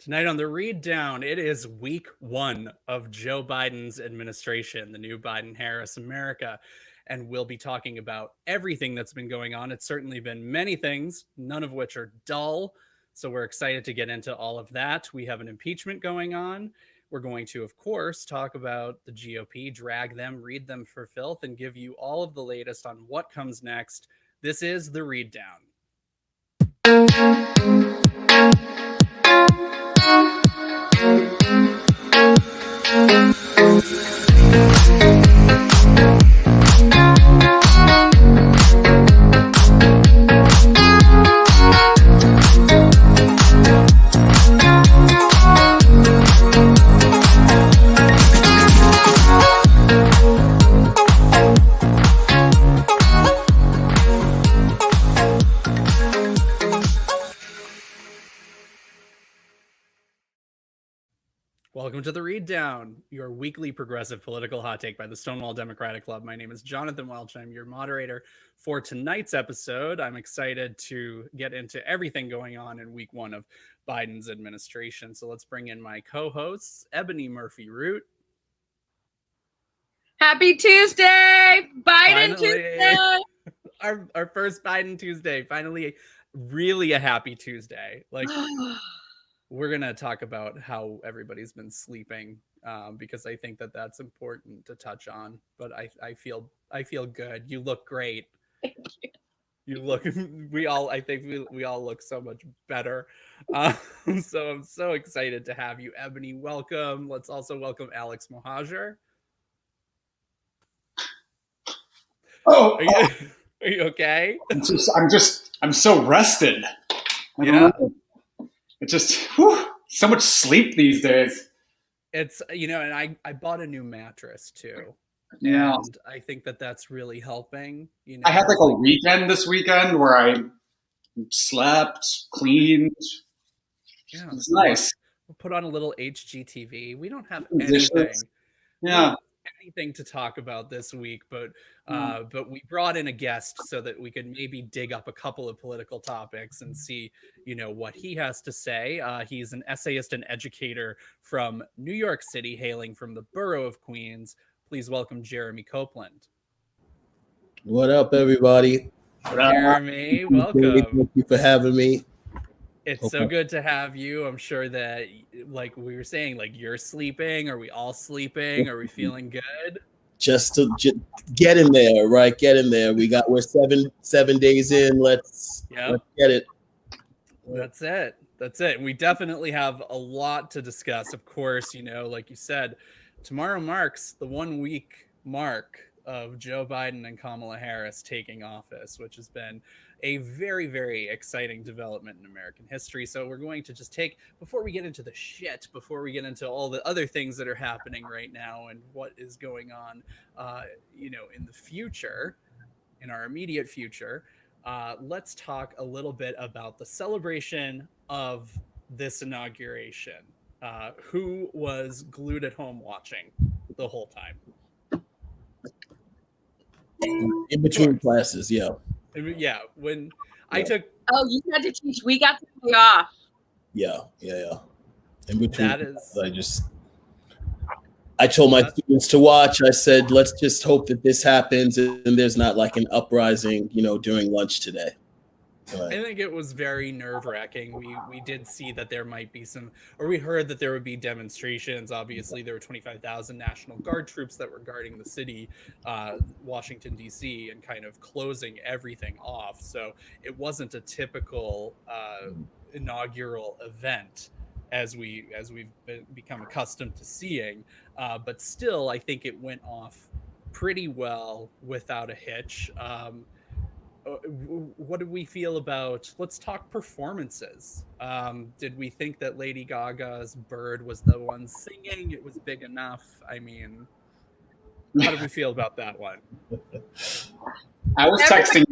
Tonight on the Read Down, it is week one of Joe Biden's administration, the new Biden-Harris America. And we'll be talking about everything that's been going on. It's certainly been many things, none of which are dull. So we're excited to get into all of that. We have an impeachment going on. We're going to, of course, talk about the GOP, drag them, read them for filth, and give you all of the latest on what comes next. This is the Read Down. Welcome to the Read Down, your weekly progressive political hot take by the Stonewall Democratic Club. My name is Jonathan Welch. I'm your moderator for tonight's episode. I'm excited to get into everything going on in week one of Biden's administration. So let's bring in my co-hosts, Ebony Murphy-Root. Happy Tuesday! Biden Tuesday! Our first Biden Tuesday. Finally, really a happy Tuesday. We're going to talk about how everybody's been sleeping because I think that that's important to touch on. But I feel good. You look great. Thank you. You look, I think we all look so much better. So I'm so excited to have you, Ebony. Welcome. Let's also welcome Alex Mohajer. Oh, are you okay? I'm so rested. Yeah. It's just so much sleep these days. It's, and I bought a new mattress too. Yeah. And I think that that's really helping. I had like a weekend this weekend where I slept, cleaned. Yeah. It's nice. We'll put on a little HGTV. We don't have Dishes. anything. Yeah. Anything to talk about this week, but we brought in a guest so that we could maybe dig up a couple of political topics and see, what he has to say. He's an essayist and educator from New York City, hailing from the borough of Queens. Please welcome Jeremy Copeland. What up, everybody? Jeremy, welcome. Thank you for having me. It's so good to have you. I'm sure that, like we were saying, like you're sleeping. Are we all sleeping? Are we feeling good? Just to get in there, right? Get in there. We're 7 days in. Let's get it. That's it. We definitely have a lot to discuss. Of course, like you said, tomorrow marks the 1 week mark of Joe Biden and Kamala Harris taking office, which has been a very, very exciting development in American history. So we're going to just before we get into the shit, before we get into all the other things that are happening right now and what is going on, in the future, in our immediate future, let's talk a little bit about the celebration of this inauguration. Who was glued at home watching the whole time? In between classes, yeah. Yeah, when I took... Oh, you had to teach. We got the day off. Yeah. In between, that is... I told my students to watch. I said, let's just hope that this happens and there's not like an uprising, during lunch today. I think it was very nerve-wracking. We did see that there might be we heard that there would be demonstrations. Obviously, there were 25,000 National Guard troops that were guarding the city, Washington, D.C., and kind of closing everything off. So it wasn't a typical inaugural event as we've become accustomed to seeing. But still, I think it went off pretty well without a hitch. What did we feel about, let's talk performances. Did we think that Lady Gaga's Bird was the one singing? It was big enough. I mean, how did we feel about that one? I was texting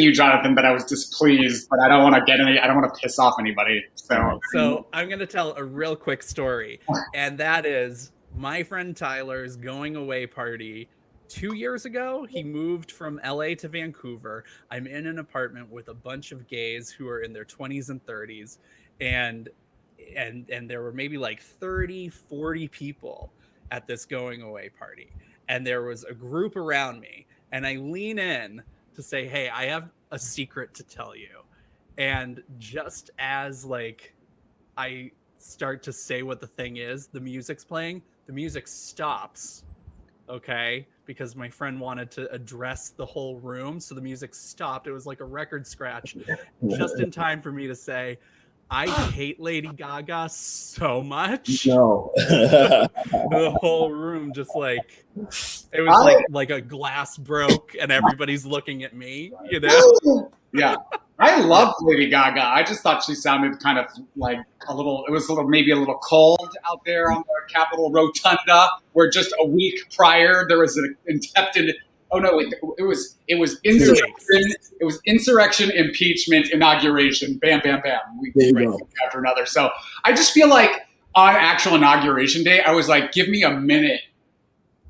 you, Jonathan, that I was displeased, but I don't want to piss off anybody. So I'm going to tell a real quick story. And that is my friend Tyler's going away party 2 years ago. He moved from LA to Vancouver. I'm in an apartment with a bunch of gays who are in their 20s and 30s. And and there were maybe like 30, 40 people at this going away party. And there was a group around me, and I lean in to say, hey, I have a secret to tell you. And just as like I start to say what the thing is, the music's playing, the music stops. Okay, because my friend wanted to address the whole room, so the music stopped. It was like a record scratch, just in time for me to say, I hate Lady Gaga so much. No. The whole room just like, it was like a glass broke and everybody's looking at me, you know? Yeah. I love Lady Gaga. I just thought she sounded kind of like maybe a little cold out there on the Capitol Rotunda, where just a week prior there was an attempted. Oh no! Wait, it was insurrection. It was insurrection, impeachment, inauguration. Bam, bam, bam. One after another. So I just feel like on actual inauguration day, I was like, give me a minute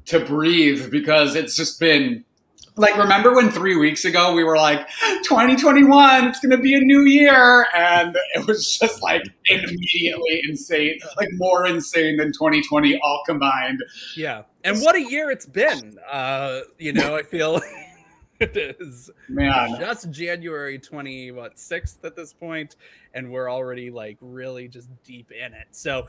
to breathe, because it's just been. Like, remember when 3 weeks ago we were like, 2021, it's going to be a new year. And it was just like immediately insane, like more insane than 2020 all combined. Yeah. And what a year it's been. You know, I feel it is just January 6th at this point, and we're already like really just deep in it. So,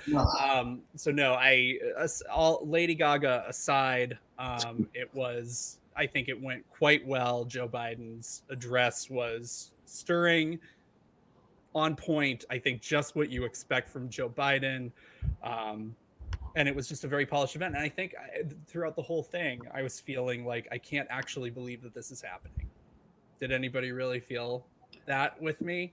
all Lady Gaga aside, I think it went quite well. Joe Biden's address was stirring, on point. I think just what you expect from Joe Biden. And it was just a very polished event. And I think throughout the whole thing, I was feeling like I can't actually believe that this is happening. Did anybody really feel that with me?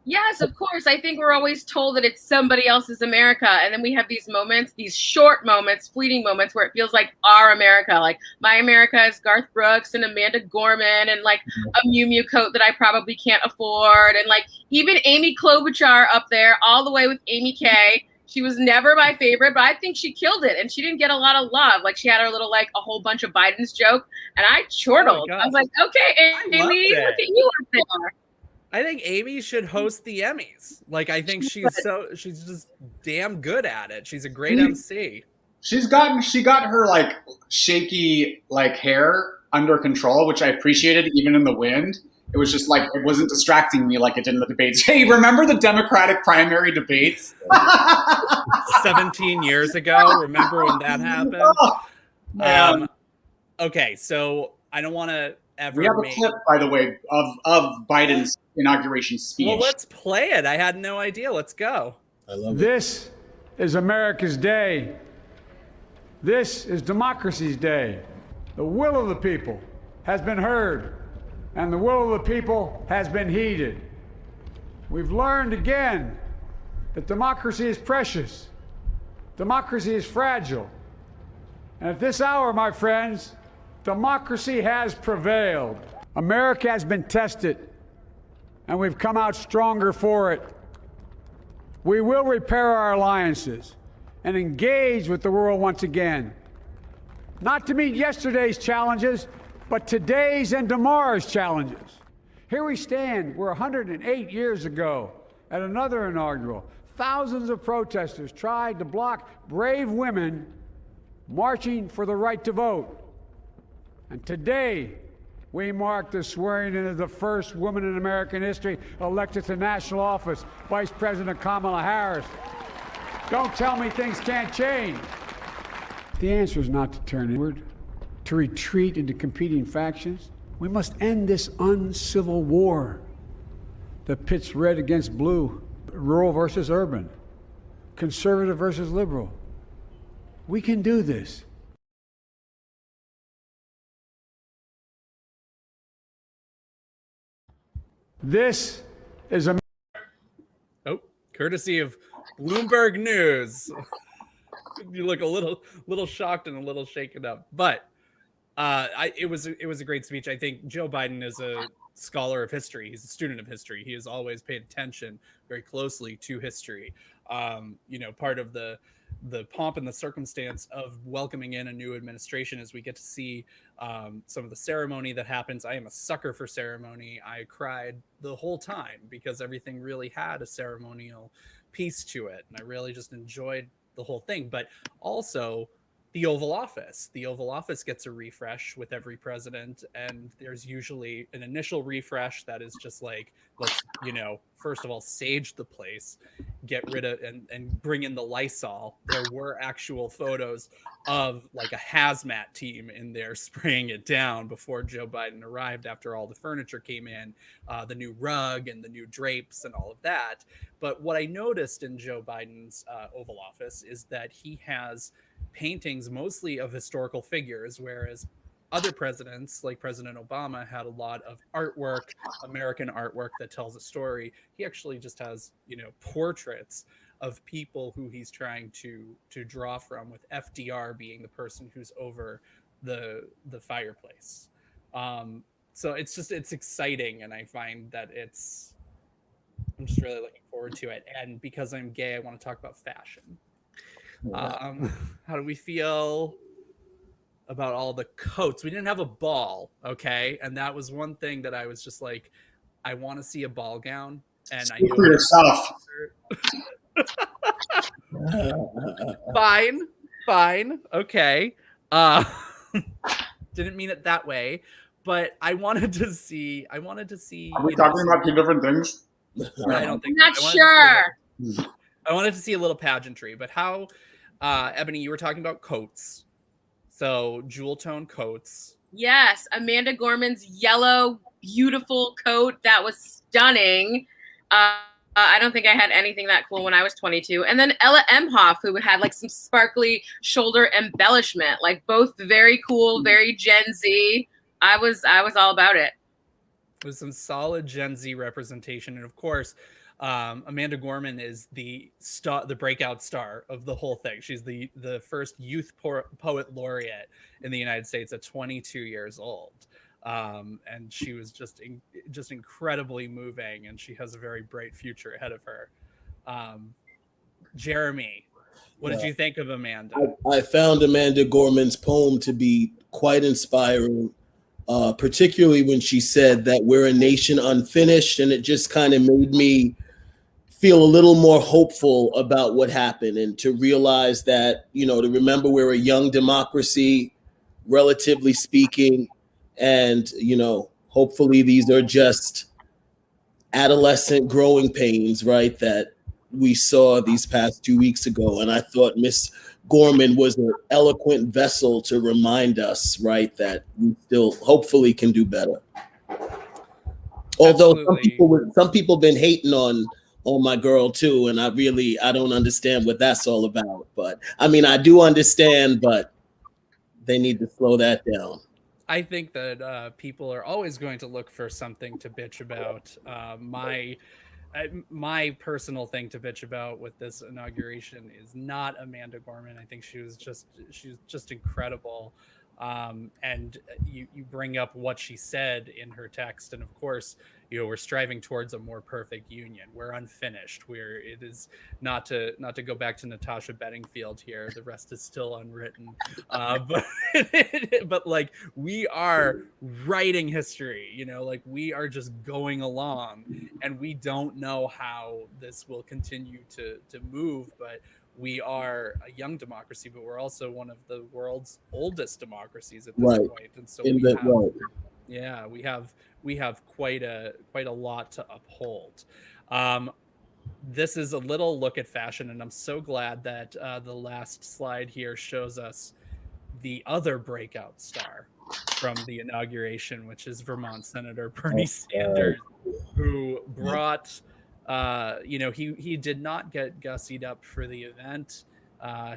Yes, of course. I think we're always told that it's somebody else's America. And then we have these moments, these short moments, fleeting moments where it feels like our America. Like my America is Garth Brooks and Amanda Gorman and like a Miu Miu coat that I probably can't afford. And like even Amy Klobuchar up there all the way with Amy K. She was never my favorite, but I think she killed it. And she didn't get a lot of love. Like she had her little, like a whole bunch of Biden's joke. And I chortled. I was like, okay, Amy, look at you up there. I think Amy should host the Emmys. Like, I think she's just damn good at it. She's a great MC. She got her like shaky like hair under control, which I appreciated even in the wind. It was just like, it wasn't distracting me like it did in the debates. Hey, remember the Democratic primary debates? 17 years ago. Remember when that happened? Okay, so I don't want to ever. We have a clip, by the way, of Biden's inauguration speech. Well, let's play it. I had no idea. Let's go. I love it. This is America's day. This is democracy's day. The will of the people has been heard, and the will of the people has been heeded. We've learned again that democracy is precious. Democracy is fragile. And at this hour, my friends, democracy has prevailed. America has been tested, and we've come out stronger for it. We will repair our alliances and engage with the world once again, not to meet yesterday's challenges, but today's and tomorrow's challenges. Here we stand, we're 108 years ago at another inaugural. Thousands of protesters tried to block brave women marching for the right to vote. And today, we mark the swearing in of the first woman in American history elected to national office, Vice President Kamala Harris. Don't tell me things can't change. The answer is not to turn inward, to retreat into competing factions. We must end this uncivil war that pits red against blue, rural versus urban, conservative versus liberal. We can do this. This is a courtesy of Bloomberg News. You look a little shocked and a little shaken up, but it was a great speech. I think Joe Biden is a scholar of history. He's a student of history. He has always paid attention very closely to history. Part of the pomp and the circumstance of welcoming in a new administration as we get to see some of the ceremony that happens. I am a sucker for ceremony. I cried the whole time because everything really had a ceremonial piece to it, and I really just enjoyed the whole thing. But also the Oval Office. The Oval Office gets a refresh with every president, and there's usually an initial refresh that is just like, let's, first of all, sage the place, get rid of and bring in the Lysol. There were actual photos of like a hazmat team in there spraying it down before Joe Biden arrived, after all the furniture came in, the new rug and the new drapes and all of that. But what I noticed in Joe Biden's Oval Office is that he has paintings mostly of historical figures, whereas other presidents, like President Obama, had a lot of artwork, American artwork that tells a story. He actually just has, portraits of people who he's trying to draw from, with FDR being the person who's over the fireplace. So it's exciting, and I find that I'm just really looking forward to it. And because I'm gay, I want to talk about fashion. How do we feel about all the coats? We didn't have a ball, okay? And that was one thing that I was just like, I want to see a ball gown. And Speak I know for yourself. Fine, okay. Didn't mean it that way, but I wanted to see. Are we talking about two different things? I don't think. I'm not sure. I wanted to see a little pageantry, but how? Ebony, you were talking about coats. So jewel tone coats. Yes, Amanda Gorman's yellow, beautiful coat that was stunning. I don't think I had anything that cool when I was 22. And then Ella Emhoff, who had like some sparkly shoulder embellishment, like both very cool, very Gen Z. I was all about it. It was some solid Gen Z representation, and of course, Amanda Gorman is the breakout star of the whole thing. She's the first youth poet laureate in the United States at 22 years old. And she was just incredibly moving, and she has a very bright future ahead of her. Jeremy, what did you think of Amanda? I found Amanda Gorman's poem to be quite inspiring, particularly when she said that we're a nation unfinished, and it just kind of made me feel a little more hopeful about what happened, and to realize that, to remember we're a young democracy, relatively speaking, and, hopefully these are just adolescent growing pains, right, that we saw these past 2 weeks ago. And I thought Miss Gorman was an eloquent vessel to remind us, right, that we still hopefully can do better. Although some people been hating on my girl too, and I don't understand what that's all about. But I mean, I do understand, but they need to slow that down. I think that people are always going to look for something to bitch about. My personal thing to bitch about with this inauguration is not Amanda Gorman. I think she's just incredible. And you bring up what she said in her text, and of course, we're striving towards a more perfect union. We're unfinished. It is not to go back to Natasha Bedingfield here. The rest is still unwritten. But like, we are writing history. Like, we are just going along, and we don't know how this will continue to move, but we are a young democracy, but we're also one of the world's oldest democracies at this point. And so we have quite a lot to uphold. This is a little look at fashion, and I'm so glad that the last slide here shows us the other breakout star from the inauguration, which is Vermont Senator Bernie Sanders, who brought he did not get gussied up for the event.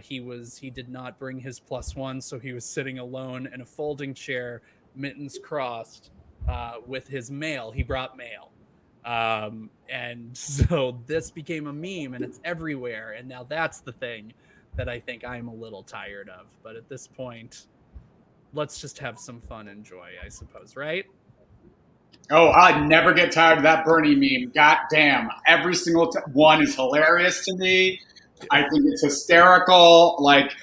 He did not bring his +1, so he was sitting alone in a folding chair, mittens crossed, with his mail. He brought mail. And so this became a meme, and it's everywhere. And now that's the thing that I think I'm a little tired of. But at this point, let's just have some fun and joy, I suppose, right? Oh, I never get tired of that Bernie meme. God damn. Every single one is hilarious to me. I think it's hysterical. Like,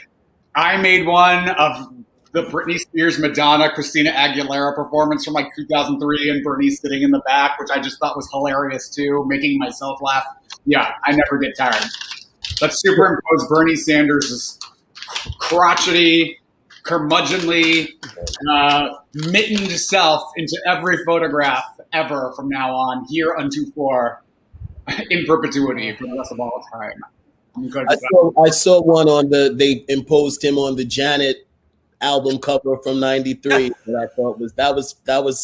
I made one of the Britney Spears, Madonna, Christina Aguilera performance from like 2003, and Bernie sitting in the back, which I just thought was hilarious too, making myself laugh Yeah, I never get tired. Let's superimpose Bernie Sanders' crotchety, curmudgeonly, mittened self into every photograph ever from now on, here unto for in perpetuity for the rest of all time. I saw one on they imposed him on the Janet album cover from '93 that I thought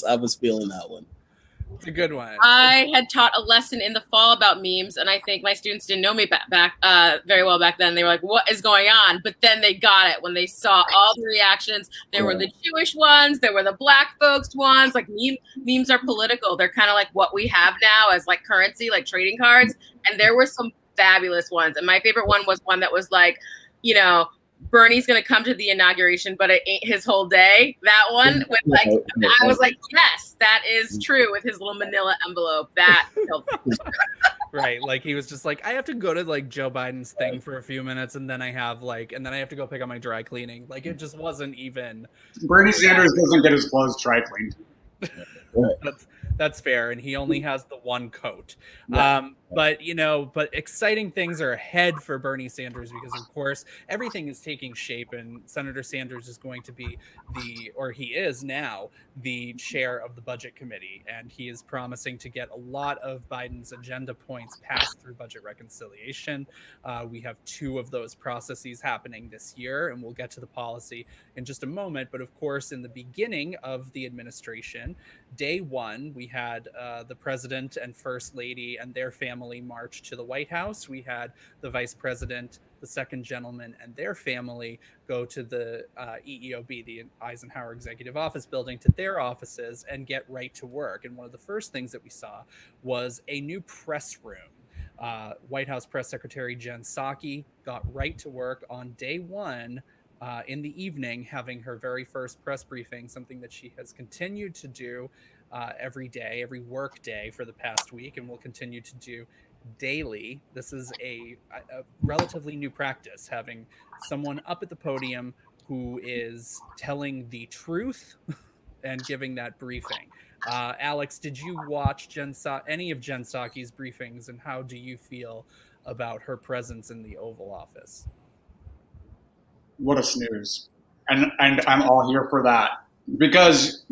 I was feeling that one. It's a good one. I had taught a lesson in the fall about memes, and I think my students didn't know me back very well back then. They were like, "What is going on?" But then they got it when they saw all the reactions. There were the Jewish ones, there were the Black folks ones. Like memes are political. They're kind of like what we have now as like currency, like trading cards. And there were some fabulous ones. And my favorite one was one that was like, Bernie's going to come to the inauguration, but it ain't his whole day. That one, I was like, yes, that is true with his little manila envelope. That killed me. Right. Like he was just like, I have to go to like Joe Biden's thing for a few minutes and then I have to go pick up my dry cleaning. Like it just wasn't even. Bernie Sanders doesn't get his clothes dry cleaned. That's fair, and he only has the one coat. But exciting things are ahead for Bernie Sanders because, of course, everything is taking shape, and Senator Sanders is going to be he is now the chair of the Budget Committee, and he is promising to get a lot of Biden's agenda points passed through budget reconciliation. We have 2 of those processes happening this year, and we'll get to the policy in just a moment. But of course, in the beginning of the administration, day 1, we had the president and first lady and their family march to the White House. We had the vice president, the second gentleman, and their family go to the EEOB, the Eisenhower Executive Office Building, to their offices and get right to work. And one of the first things that we saw was a new press room. White House Press Secretary Jen Psaki got right to work on day 1 in the evening, having her very first press briefing, something that she has continued to do every day, every work day for the past week, and will continue to do daily. This is a relatively new practice, having someone up at the podium who is telling the truth and giving that briefing. Alex, did you watch any of Jen Psaki's briefings, and how do you feel about her presence in the Oval Office? What a snooze. And I'm all here for that. Because,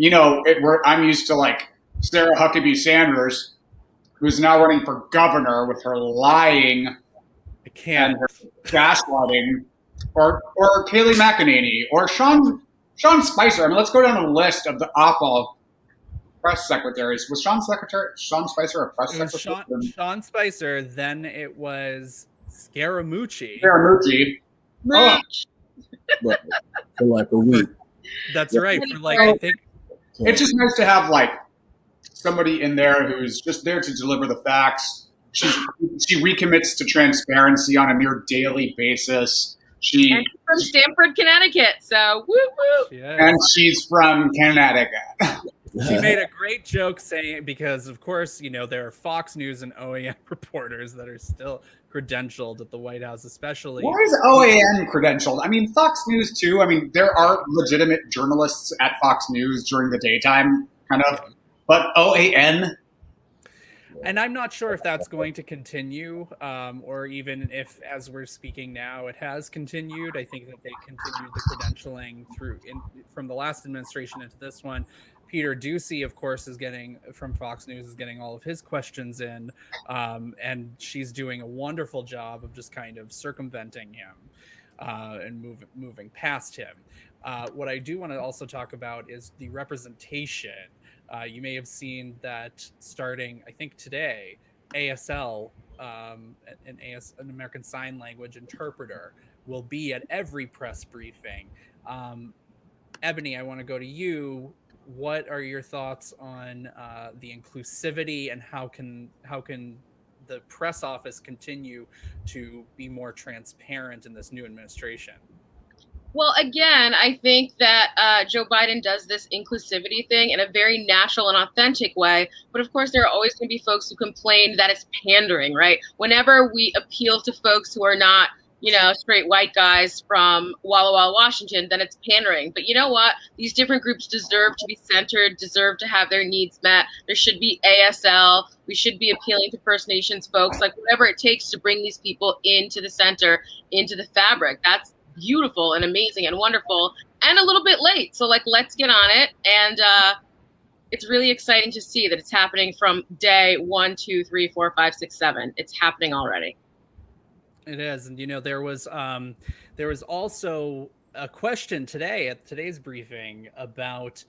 I'm used to like Sarah Huckabee Sanders, who's now running for governor with her lying and her gaslighting, or Kayleigh McEnany, or Sean Spicer. I mean, let's go down a list of the awful press secretaries. Was Sean Spicer a press secretary? Sean Spicer, then it was Scaramucci. Oh. Right. For like a week. That's right. For like, I think it's just nice to have like somebody in there who's just there to deliver the facts. She recommits to transparency on a near daily basis. And she's from Stamford, Connecticut, so woo woo. And she's from Connecticut. She made a great joke saying, because of course, there are Fox News and OAN reporters that are still credentialed at the White House, especially. Why is OAN credentialed? I mean, Fox News too. I mean, there are legitimate journalists at Fox News during the daytime, kind of. But OAN? And I'm not sure if that's going to continue, or even if, as we're speaking now, it has continued. I think that they continued the credentialing from the last administration into this one. Peter Ducey, of course, from Fox News is getting all of his questions in, and she's doing a wonderful job of just kind of circumventing him and moving past him. What I do want to also talk about is the representation. You may have seen that starting, I think today, ASL, an American Sign Language interpreter, will be at every press briefing. Ebony, I want to go to you. What are your thoughts on the inclusivity, and how can the press office continue to be more transparent in this new administration? Well, again, I think that Joe Biden does this inclusivity thing in a very natural and authentic way. But of course, there are always going to be folks who complain that it's pandering, right? Whenever we appeal to folks who are not, straight white guys from Walla Walla, Washington, then it's pandering. But you know what? These different groups deserve to be centered, deserve to have their needs met. There should be ASL. We should be appealing to First Nations folks, like whatever it takes to bring these people into the center, into the fabric. That's beautiful and amazing and wonderful, and a little bit late. So let's get on it. And it's really exciting to see that it's happening from day 1, 2, 3, 4, 5, 6, 7. It's happening already. It is. And, there was also a question today at today's briefing about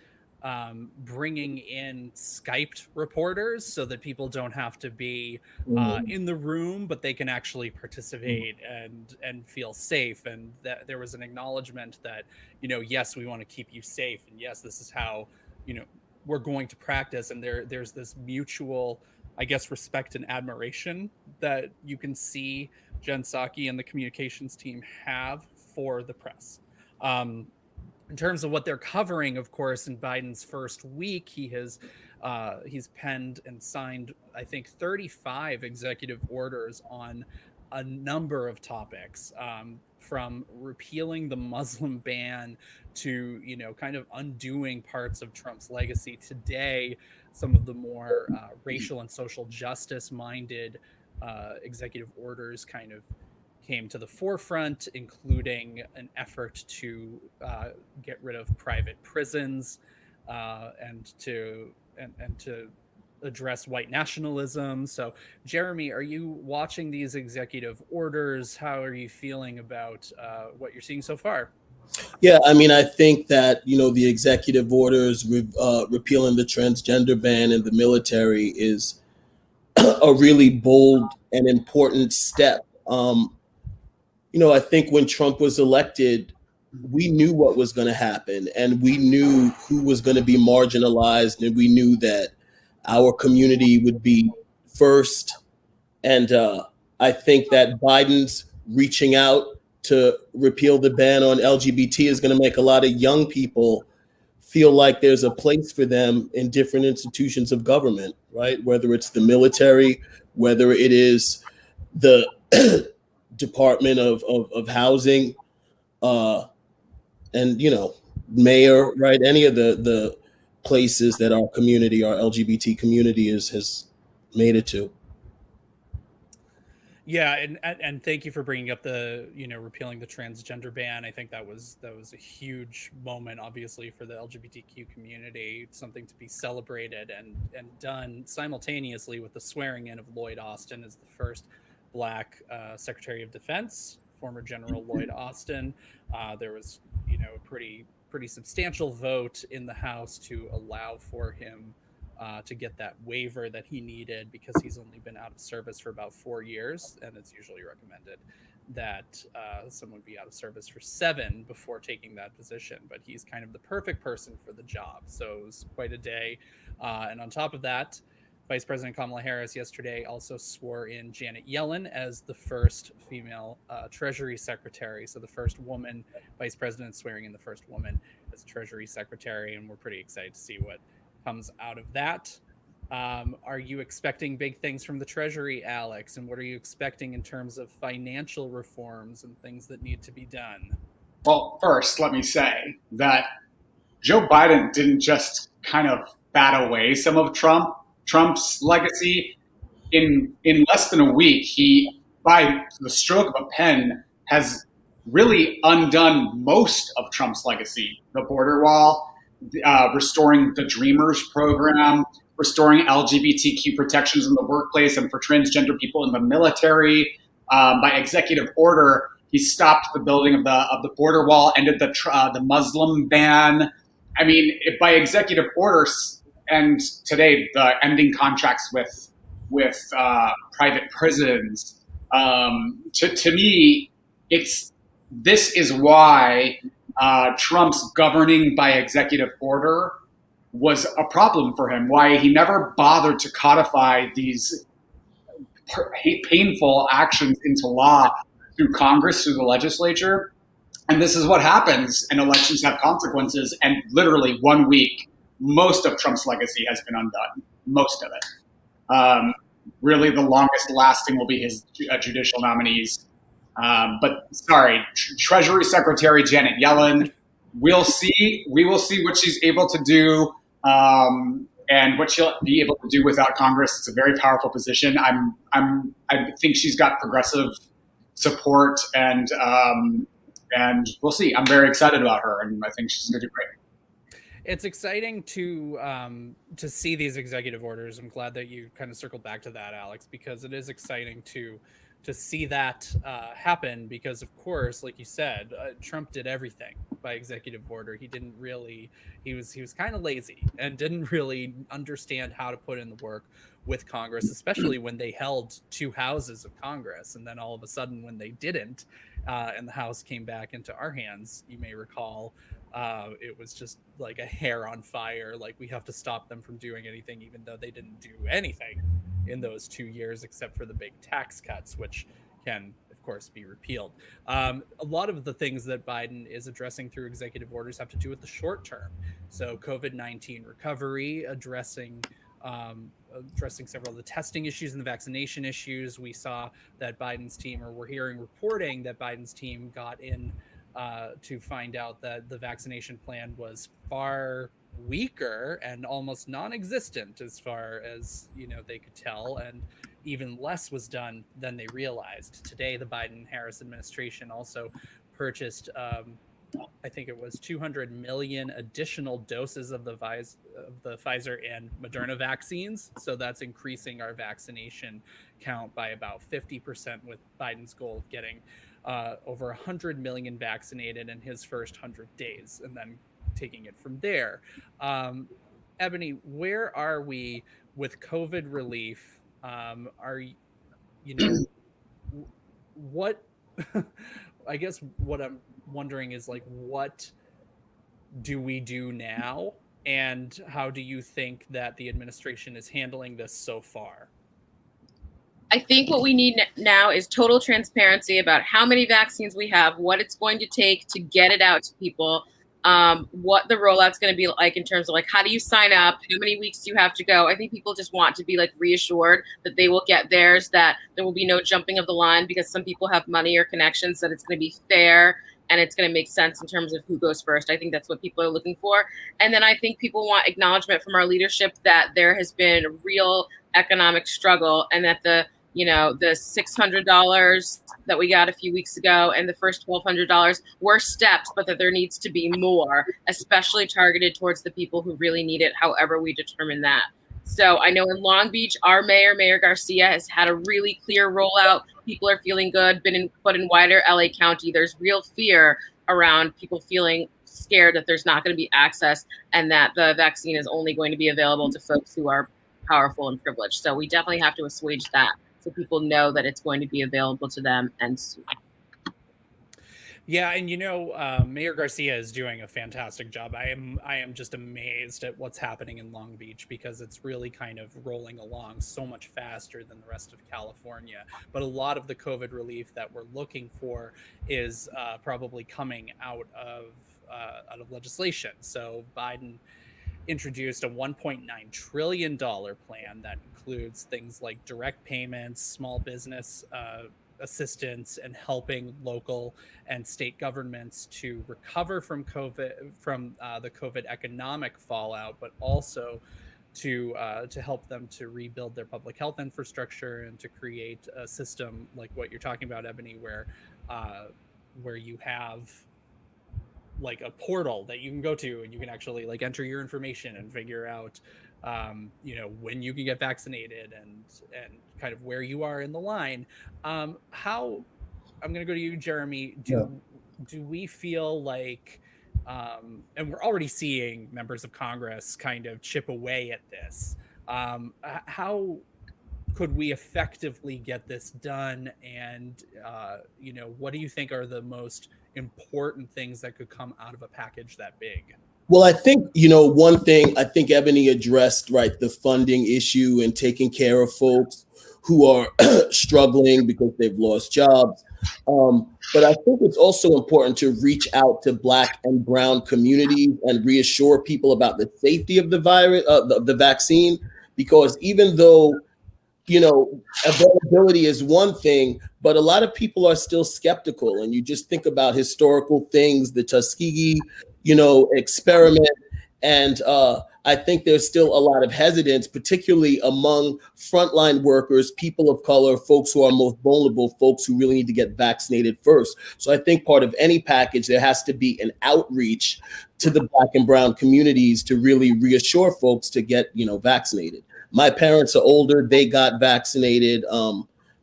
bringing in Skyped reporters so that people don't have to be in the room, but they can actually participate and feel safe. And that there was an acknowledgement that, yes, we want to keep you safe. And yes, this is how, we're going to practice. And there's this mutual, I guess, respect and admiration that you can see Jen Psaki and the communications team have for the press. In terms of what they're covering, of course, in Biden's first week, he's penned and signed, I think, 35 executive orders on a number of topics, from repealing the Muslim ban to, kind of undoing parts of Trump's legacy. Today, some of the more racial and social justice minded executive orders kind of came to the forefront, including an effort to get rid of private prisons and to address white nationalism. So, Jeremy, are you watching these executive orders? How are you feeling about what you're seeing so far? Yeah, I mean, I think that, the executive orders repealing the transgender ban in the military is a really bold and important step. I think when Trump was elected, we knew what was going to happen, and we knew who was going to be marginalized, and we knew that our community would be first. And I think that Biden's reaching out to repeal the ban on LGBT is going to make a lot of young people feel like there's a place for them in different institutions of government, right? Whether it's the military, whether it is the Department of Housing, and mayor, right? Any of the places that our LGBT community has made it to. Yeah, and thank you for bringing up the repealing the transgender ban. I think that was a huge moment, obviously, for the LGBTQ community, something to be celebrated and done simultaneously with the swearing in of Lloyd Austin as the first Black Secretary of Defense, former General Lloyd Austin. There was a pretty substantial vote in the House to allow for him to get that waiver that he needed, because he's only been out of service for about 4 years, and it's usually recommended that someone be out of service for 7 before taking that position. But he's kind of the perfect person for the job, so it was quite a day. And on top of that, Vice President Kamala Harris yesterday also swore in Janet Yellen as the first female Treasury Secretary. So the first woman Vice President swearing in the first woman as Treasury Secretary, and we're pretty excited to see what comes out of that. Are you expecting big things from the Treasury, Alex? And what are you expecting in terms of financial reforms and things that need to be done? Well, first, let me say that Joe Biden didn't just kind of bat away some of Trump's legacy. In less than a week, he, by the stroke of a pen, has really undone most of Trump's legacy. The border wall, restoring the Dreamers program, restoring LGBTQ protections in the workplace and for transgender people in the military. By executive order, he stopped the building of the border wall, ended the Muslim ban. I mean, by executive orders, and today the ending contracts with private prisons. To me, this is why Trump's governing by executive order was a problem for him, why he never bothered to codify these painful actions into law through Congress, through the legislature. And this is what happens, and elections have consequences. And literally 1 week, most of Trump's legacy has been undone, most of it. Really, the longest lasting will be his judicial nominees. But sorry, Treasury Secretary Janet Yellen. We'll see. We will see what she's able to do and what she'll be able to do without Congress. It's a very powerful position. I think she's got progressive support, and we'll see. I'm very excited about her, and I think she's going to do great. It's exciting to see these executive orders. I'm glad that you kind of circled back to that, Alex, because it is exciting to see that happen. Because of course, like you said, Trump did everything by executive order. He didn't really. He was kind of lazy and didn't really understand how to put in the work with Congress, especially when they held two houses of Congress, and then all of a sudden when they didn't, and the House came back into our hands, you may recall. It was just like a hair on fire. Like, we have to stop them from doing anything, even though they didn't do anything in those 2 years, except for the big tax cuts, which can, of course, be repealed. A lot of the things that Biden is addressing through executive orders have to do with the short term. So COVID-19 recovery, addressing several of the testing issues and the vaccination issues. We saw that Biden's team, or we're hearing reporting that Biden's team got in to find out that the vaccination plan was far weaker and almost non-existent as far as they could tell, and even less was done than they realized. Today, the Biden-Harris administration also purchased, I think it was 200 million additional doses of the Pfizer and Moderna vaccines. So that's increasing our vaccination count by about 50%, with Biden's goal of getting over 100 million vaccinated in his first 100 days, and then taking it from there. Ebony, where are we with COVID relief? What I guess what I'm wondering is, like, what do we do now, and how do you think that the administration is handling this so far? I think what we need now is total transparency about how many vaccines we have, what it's going to take to get it out to people, what the rollout's going to be like in terms of, like, how do you sign up, how many weeks do you have to go. I think people just want to be, like, reassured that they will get theirs, that there will be no jumping of the line because some people have money or connections, that it's going to be fair and it's going to make sense in terms of who goes first. I think that's what people are looking for. And then I think people want acknowledgement from our leadership that there has been a real economic struggle, and that the $600 that we got a few weeks ago and the first $1,200 were steps, but that there needs to be more, especially targeted towards the people who really need it, however we determine that. So I know in Long Beach, our Mayor Garcia, has had a really clear rollout. People are feeling good, but in wider LA County, there's real fear around people feeling scared that there's not going to be access, and that the vaccine is only going to be available to folks who are powerful and privileged. So we definitely have to assuage that, so people know that it's going to be available to them and soon. Yeah, and Mayor Garcia is doing a fantastic job. I am just amazed at what's happening in Long Beach, because it's really kind of rolling along so much faster than the rest of California. But a lot of the COVID relief that we're looking for is probably coming out of legislation. So Biden introduced a $1.9 trillion plan that includes things like direct payments, small business assistance, and helping local and state governments to recover from the COVID economic fallout, but also to help them to rebuild their public health infrastructure and to create a system like what you're talking about, Ebony, where you have like a portal that you can go to and you can actually like enter your information and figure out when you can get vaccinated and kind of where you are in the line. How, I'm going to go to you, Jeremy. Do we feel like, and we're already seeing members of Congress kind of chip away at this, how could we effectively get this done? And, what do you think are the most important things that could come out of a package that big? Well, I think, one thing I think Ebony addressed, right, the funding issue and taking care of folks who are struggling because they've lost jobs. But I think it's also important to reach out to Black and Brown communities and reassure people about the safety of the virus, the vaccine, because even though you know, availability is one thing, but a lot of people are still skeptical. And you just think about historical things, the Tuskegee, you know, experiment. And I think there's still a lot of hesitance, particularly among frontline workers, people of color, folks who are most vulnerable, folks who really need to get vaccinated first. So I think part of any package, there has to be an outreach to the Black and brown communities to really reassure folks to get, you know, vaccinated. My parents are older; they got vaccinated.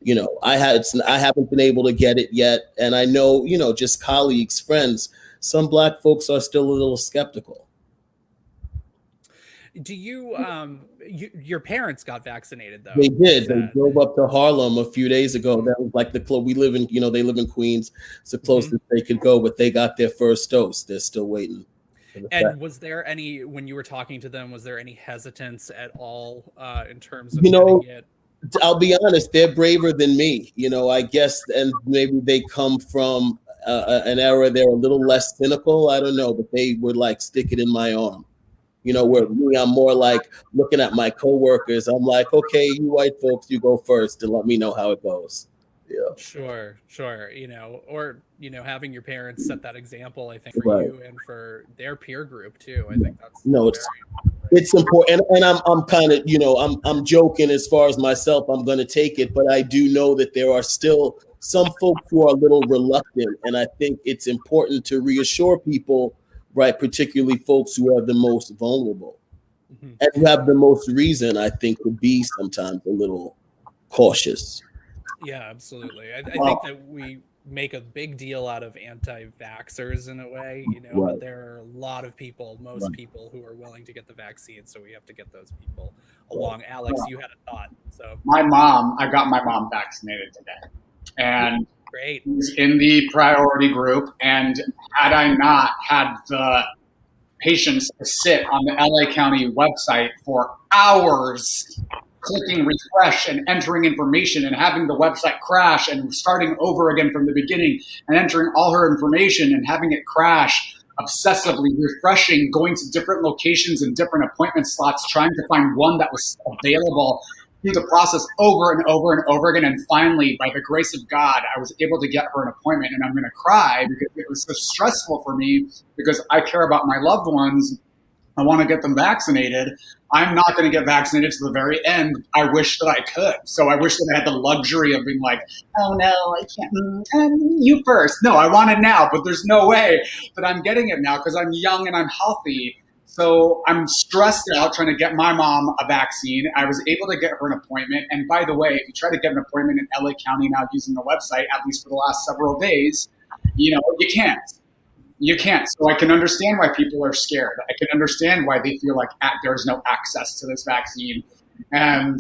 You know, I haven't been able to get it yet, and I know, you know, just colleagues, friends, some Black folks are still a little skeptical. Do you, your parents got vaccinated though? They did. They drove up to Harlem a few days ago. That was like we live in, you know, they live in Queens. It's the closest they could go, but they got their first dose. They're still waiting. And was there any, when you were talking to them, was there any hesitance at all in terms of, you know, getting it? I'll be honest, they're braver than me. You know, I guess, and maybe they come from an era they're a little less cynical. I don't know, but they would like stick it in my arm. You know, where me, I'm more like looking at my coworkers. I'm like, okay, you white folks, you go first and let me know how it goes. Yeah. Sure. You know, or, you know, having your parents set that example, I think, for you and for their peer group too. I think that's it's important. And I'm kind of, you know, I'm joking as far as myself, I'm going to take it, but I do know that there are still some folks who are a little reluctant. And I think it's important to reassure people, right, particularly folks who are the most vulnerable and who have the most reason, I think, to be sometimes a little cautious. Yeah, absolutely. I think that we make a big deal out of anti-vaxxers in a way, you know, but there are a lot of people, most people who are willing to get the vaccine, so we have to get those people along. Alex, you had a thought. So I got my mom vaccinated today, and great. He's in the priority group. And had I not had the patience to sit on the LA County website for hours, clicking refresh and entering information and having the website crash and starting over again from the beginning and entering all her information and having it crash, obsessively refreshing, going to different locations and different appointment slots, trying to find one that was available, through the process over and over and over again. And finally, by the grace of God, I was able to get her an appointment, and I'm going to cry because it was so stressful for me because I care about my loved ones. I want to get them vaccinated. I'm not going to get vaccinated to the very end. I wish that I could. So I wish that I had the luxury of being like, oh no, I can't, you first. No, I want it now, but there's no way that I'm getting it now because I'm young and I'm healthy. So I'm stressed out trying to get my mom a vaccine. I was able to get her an appointment. And by the way, if you try to get an appointment in LA County now using the website, at least for the last several days, you know, you can't. You can't. So I can understand why people are scared. I can understand why they feel like there's no access to this vaccine. And,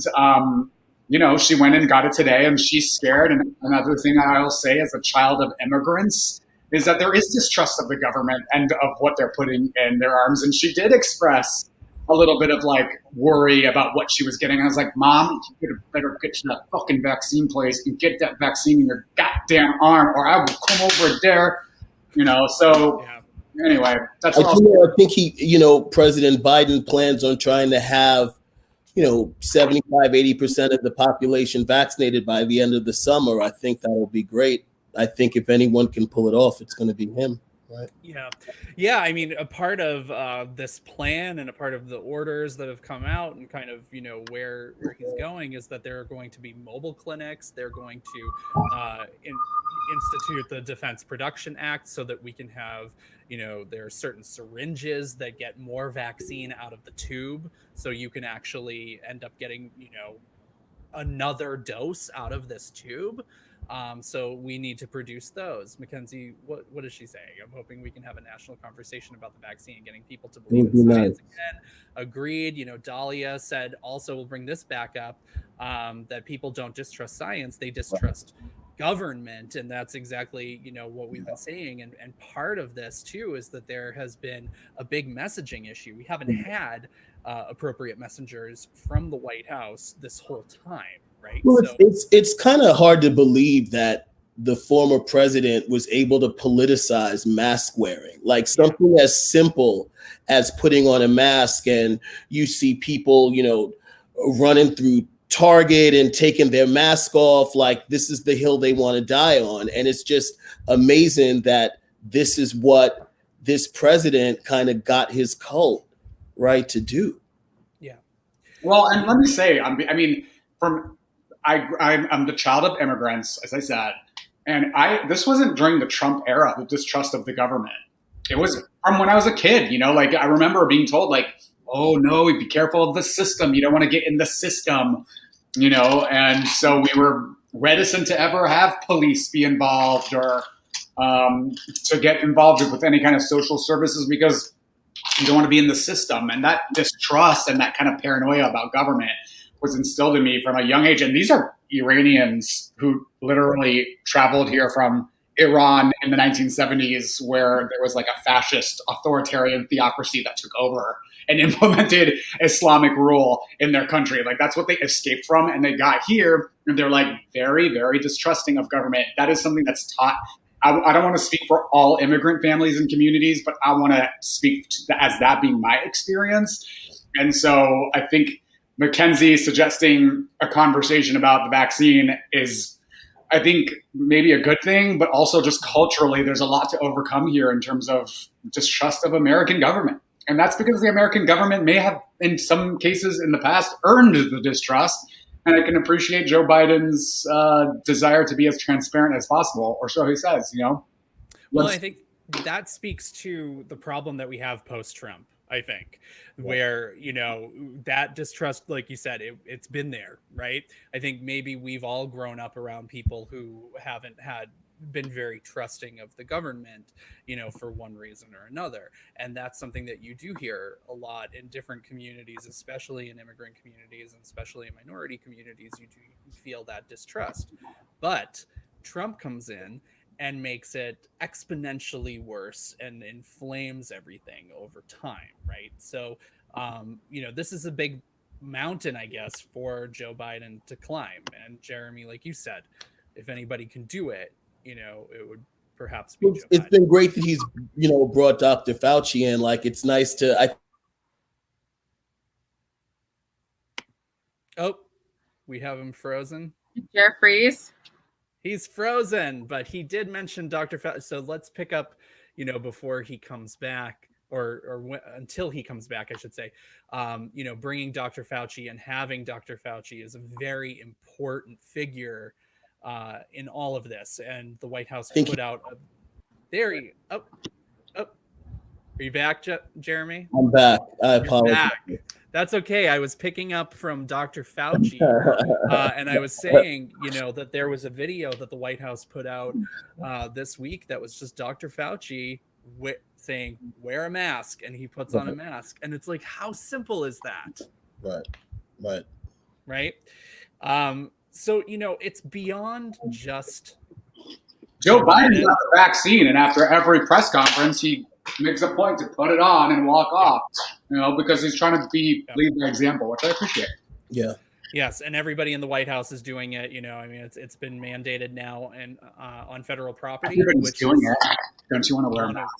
you know, she went and got it today and she's scared. And another thing I will say as a child of immigrants is that there is distrust of the government and of what they're putting in their arms. And she did express a little bit of like worry about what she was getting. I was like, Mom, you better get to that fucking vaccine place and get that vaccine in your goddamn arm or I will come over there. You know, so anyway, that's what I think President Biden plans on trying to have, 75-80% of the population vaccinated by the end of the summer. I think that will be great. I think if anyone can pull it off, it's going to be him. Right. Yeah. I mean, a part of this plan and a part of the orders that have come out and kind of, where he's going is that there are going to be mobile clinics. They're going to institute the Defense Production Act so that we can have, there are certain syringes that get more vaccine out of the tube. So you can actually end up getting, another dose out of this tube. So we need to produce those. Mackenzie, what is she saying? I'm hoping we can have a national conversation about the vaccine and getting people to believe in science again. Agreed. Dahlia said also, we'll bring this back up, that people don't distrust science, they distrust government. And that's exactly, what we've been saying. And part of this too is that there has been a big messaging issue. We haven't had appropriate messengers from the White House this whole time. Right. Well, it's kind of hard to believe that the former president was able to politicize mask wearing, like something as simple as putting on a mask, and you see people, running through Target and taking their mask off, like this is the hill they want to die on. And it's just amazing that this is what this president kind of got his cult right to do. Yeah. Well, and let me say, I'm the child of immigrants, as I said, and this wasn't during the Trump era, the distrust of the government. It was from when I was a kid, like I remember being told like, oh no, be careful of the system. You don't want to get in the system, and so we were reticent to ever have police be involved or to get involved with any kind of social services because you don't want to be in the system. And that distrust and that kind of paranoia about government was instilled in me from a young age. And these are Iranians who literally traveled here from Iran in the 1970s, where there was like a fascist authoritarian theocracy that took over and implemented Islamic rule in their country. Like that's what they escaped from. And they got here and they're like very, very distrusting of government. That is something that's taught. I don't want to speak for all immigrant families and communities, but I want to speak as that being my experience. And so I think Mackenzie suggesting a conversation about the vaccine is, I think, maybe a good thing, but also just culturally, there's a lot to overcome here in terms of distrust of American government. And that's because the American government may have, in some cases in the past, earned the distrust. And I can appreciate Joe Biden's desire to be as transparent as possible, or so he says, Well, I think that speaks to the problem that we have post-Trump, I think, where, that distrust, like you said, it's been there, right? I think maybe we've all grown up around people who haven't been very trusting of the government, for one reason or another. And that's something that you do hear a lot in different communities, especially in immigrant communities and especially in minority communities. You do feel that distrust. But Trump comes in and makes it exponentially worse and inflames everything over time, right? So, this is a big mountain, I guess, for Joe Biden to climb. And Jeremy, like you said, if anybody can do it, it would perhaps be Joe Biden. It's been great that he's, brought Dr. Fauci in. Like, it's nice to... Oh, we have him frozen. Jeffries. He's frozen, but he did mention Dr. Fauci. So let's pick up, before he comes back, or until he comes back, I should say. Bringing Dr. Fauci and having Dr. Fauci is a very important figure in all of this. And the White House put out a very... Oh. Are you back, Jeremy? I'm back. I apologize. That's okay. I was picking up from Dr. Fauci, and I was saying, that there was a video that the White House put out this week that was just Dr. Fauci saying, wear a mask, and he puts on a mask. And it's like, how simple is that? Right. So, it's beyond just... Joe Biden got the vaccine, and after every press conference, he makes a point to put it on and walk off, because he's trying to lead by example, which I appreciate. Yeah. Yes, and everybody in the White House is doing it. It's been mandated now and on federal property. Everybody's doing it. Don't you want to wear a mask?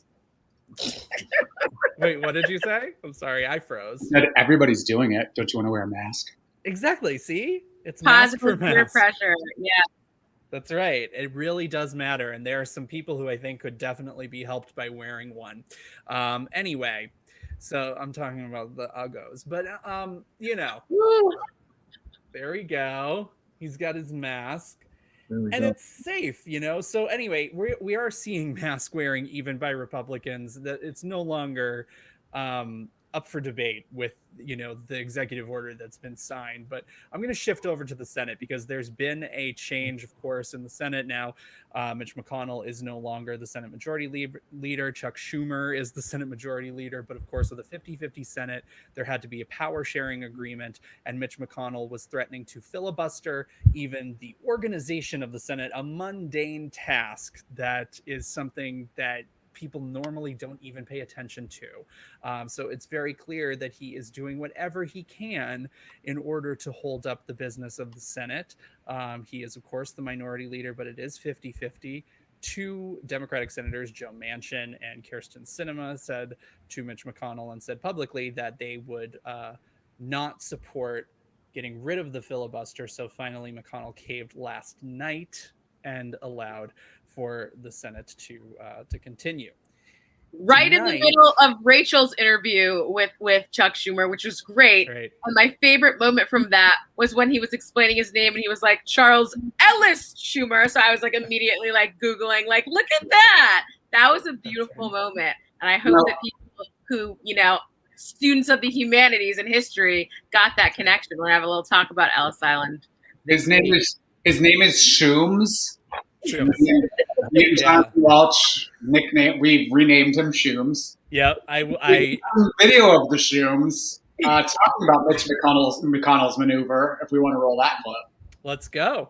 Wait, what did you say? I'm sorry, I froze. Everybody's doing it. Don't you want to wear a mask? Exactly. See, it's positive peer pressure. Yeah. That's right. It really does matter. And there are some people who I think could definitely be helped by wearing one. Anyway, so I'm talking about the Uggos. But, there we go. He's got his mask. And it's safe, So anyway, we are seeing mask wearing even by Republicans. That it's no longer up for debate with the executive order that's been signed. But I'm going to shift over to the Senate because there's been a change, of course, in the Senate now. Mitch McConnell is no longer the Senate Majority Leader. Chuck Schumer is the Senate Majority Leader. But of course, with a 50-50 Senate, there had to be a power sharing agreement. And Mitch McConnell was threatening to filibuster even the organization of the Senate, a mundane task that is something that people normally don't even pay attention to. So it's very clear that he is doing whatever he can in order to hold up the business of the Senate. He is, of course, the minority leader, but it is 50-50. Two Democratic senators, Joe Manchin and Kyrsten Sinema, said to Mitch McConnell and said publicly that they would not support getting rid of the filibuster. So finally, McConnell caved last night and allowed for the Senate to continue. Right in the middle of Rachel's interview with Chuck Schumer, which was great. Right. And my favorite moment from that was when he was explaining his name and he was like, Charles Ellis Schumer. So I was like immediately like Googling, like, look at that. That was a beautiful moment. And I hope that people who, students of the humanities and history got that connection. We're gonna have a little talk about Ellis Island. His name is Shooms. Yeah. Jonathan Welch nickname. We've renamed him Shooms. Yep. I video of the Shooms talking about Mitch McConnell's maneuver. If we want to roll that clip, let's go.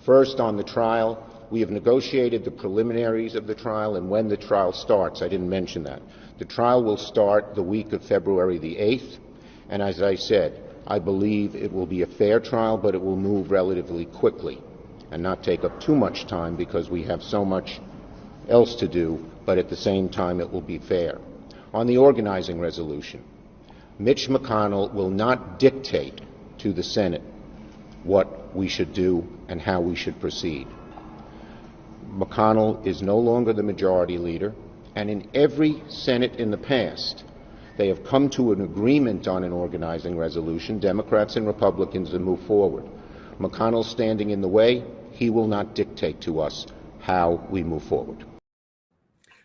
First, on the trial, we have negotiated the preliminaries of the trial and when the trial starts. I didn't mention that. The trial will start the week of February the 8th, and as I said, I believe it will be a fair trial, but it will move relatively quickly and not take up too much time because we have so much else to do, but at the same time it will be fair. On the organizing resolution, Mitch McConnell will not dictate to the Senate what we should do and how we should proceed. McConnell is no longer the majority leader, and in every Senate in the past, they have come to an agreement on an organizing resolution, Democrats and Republicans, to move forward. McConnell standing in the way, he will not dictate to us how we move forward.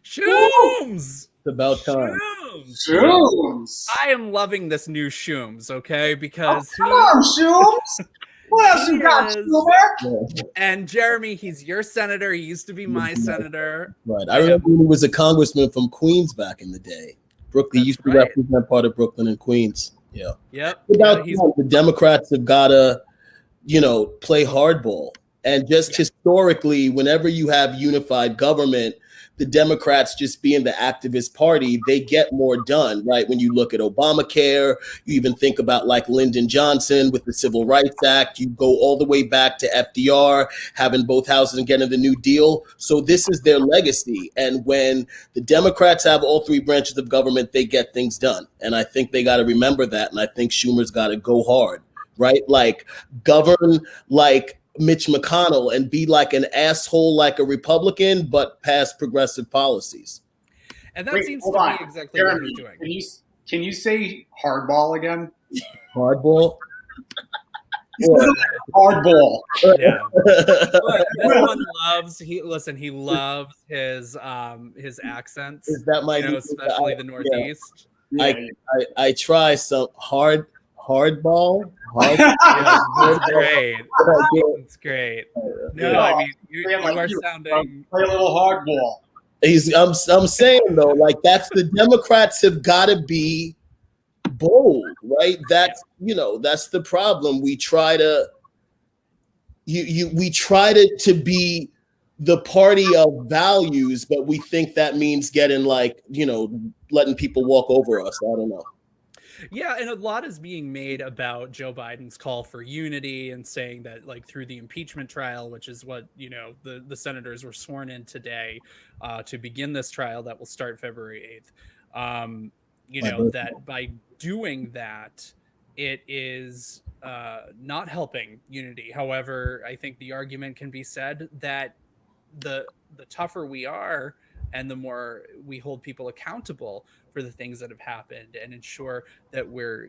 Shooms! It's about time. Shooms. I am loving this new Shooms, okay? Because come on, Shooms. What else you got, Schumer? And Jeremy, he's your senator. He used to be my senator. Right. I remember when he was a congressman from Queens back in the day. Brooklyn used to represent part of Brooklyn and Queens. Yeah. Yep. The Democrats have got to, play hardball. And just historically, whenever you have unified government, the Democrats just being the activist party, they get more done, right? When you look at Obamacare, you even think about like Lyndon Johnson with the Civil Rights Act, you go all the way back to FDR, having both houses and getting the New Deal. So this is their legacy. And when the Democrats have all three branches of government, they get things done. And I think they got to remember that. And I think Schumer's got to go hard, right? Like govern like Mitch McConnell and be like an asshole like a Republican, but pass progressive policies. And that seems to be exactly what he's doing. Can you say hardball again? Hardball? Hardball. Yeah. Look, this one loves he loves his accents. Is that my especially the Northeast? Yeah. I try some hardball. It's great. It's great. No, I mean you are sounding play a little hardball. I'm saying though, like that's the Democrats have got to be bold, right? That's that's the problem. We try to we try to be the party of values, but we think that means getting letting people walk over us. I don't know. Yeah, and a lot is being made about Joe Biden's call for unity and saying that through the impeachment trial, which is what the senators were sworn in today to begin this trial that will start February 8th. That by doing that, it is not helping unity. However, I think the argument can be said that the tougher we are and the more we hold people accountable for the things that have happened and ensure that we're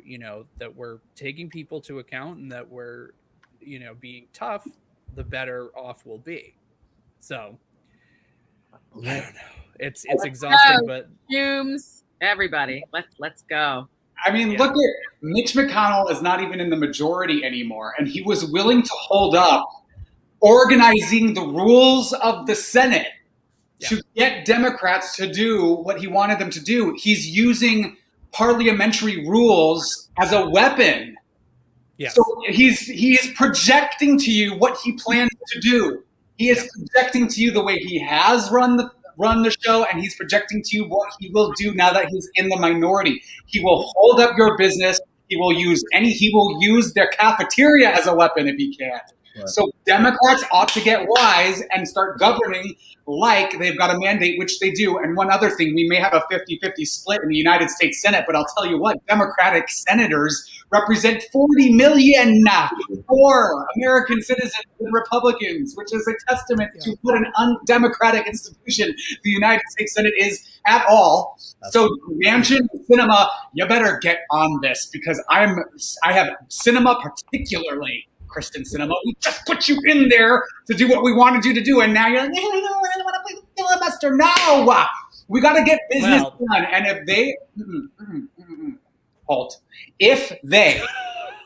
taking people to account and that we're being tough, the better off we'll be. So I don't know. It's exhausting, but Fumes, everybody, let's go. I mean, look at Mitch McConnell is not even in the majority anymore, and he was willing to hold up organizing the rules of the Senate to get Democrats to do what he wanted them to do. He's using parliamentary rules as a weapon. Yes. So he's projecting to you what he plans to do. He is projecting to you the way he has run the show, and he's projecting to you what he will do now that he's in the minority. He will hold up your business. He will use their cafeteria as a weapon if he can. So Democrats ought to get wise and start governing like they've got a mandate, which they do. And one other thing, we may have a 50-50 split in the United States Senate, but I'll tell you what, Democratic senators represent 40 million more American citizens than Republicans, which is a testament to what an undemocratic institution the United States Senate is at all. So Manchin, Sinema, you better get on this, because I have Sinema, particularly Kristen Sinema. We just put you in there to do what we wanted you to do, and now you're like, no, I really want to play the filibuster. No, we got to get business done. And if they if they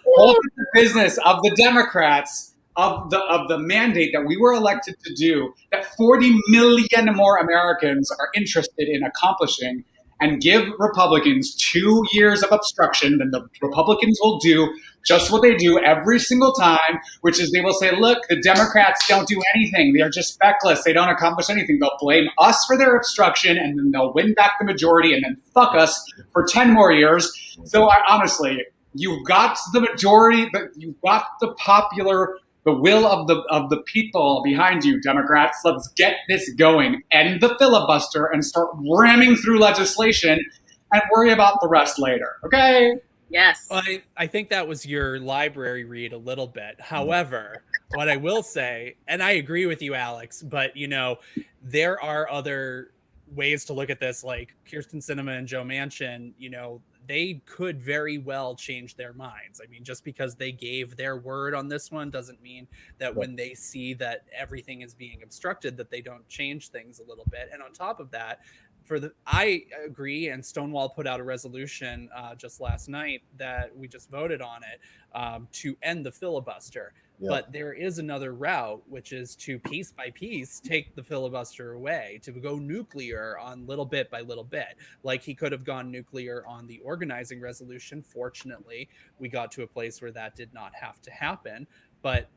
hold the business of the Democrats of the mandate that we were elected to do, that 40 million more Americans are interested in accomplishing, and give Republicans 2 years of obstruction, then the Republicans will do just what they do every single time, which is they will say, look, the Democrats don't do anything. They're just feckless. They don't accomplish anything. They'll blame us for their obstruction, and then they'll win back the majority and then fuck us for 10 more years. So honestly, you've got the majority, but you've got the will of the people behind you, Democrats. Let's get this going. End the filibuster and start ramming through legislation and worry about the rest later. Okay? Yes. Well, I think that was your library read a little bit. However, what I will say, and I agree with you, Alex, but there are other ways to look at this, like Kyrsten Sinema and Joe Manchin, they could very well change their minds. I mean, just because they gave their word on this one doesn't mean that when they see that everything is being obstructed, that they don't change things a little bit. And on top of that, I agree, and Stonewall put out a resolution just last night that we just voted on it to end the filibuster. Yeah. But there is another route, which is to piece by piece take the filibuster away, to go nuclear on little bit by little bit. Like he could have gone nuclear on the organizing resolution. Fortunately, we got to a place where that did not have to happen. But,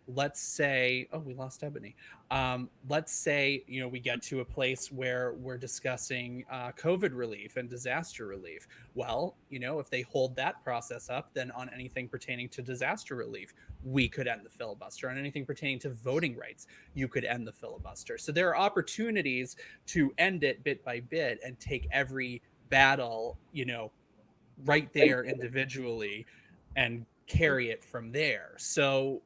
let's say, we lost Ebony. Let's say, we get to a place where we're discussing COVID relief and disaster relief. Well, if they hold that process up, then on anything pertaining to disaster relief, we could end the filibuster. On anything pertaining to voting rights, you could end the filibuster. So there are opportunities to end it bit by bit and take every battle, right there individually and carry it from there. So,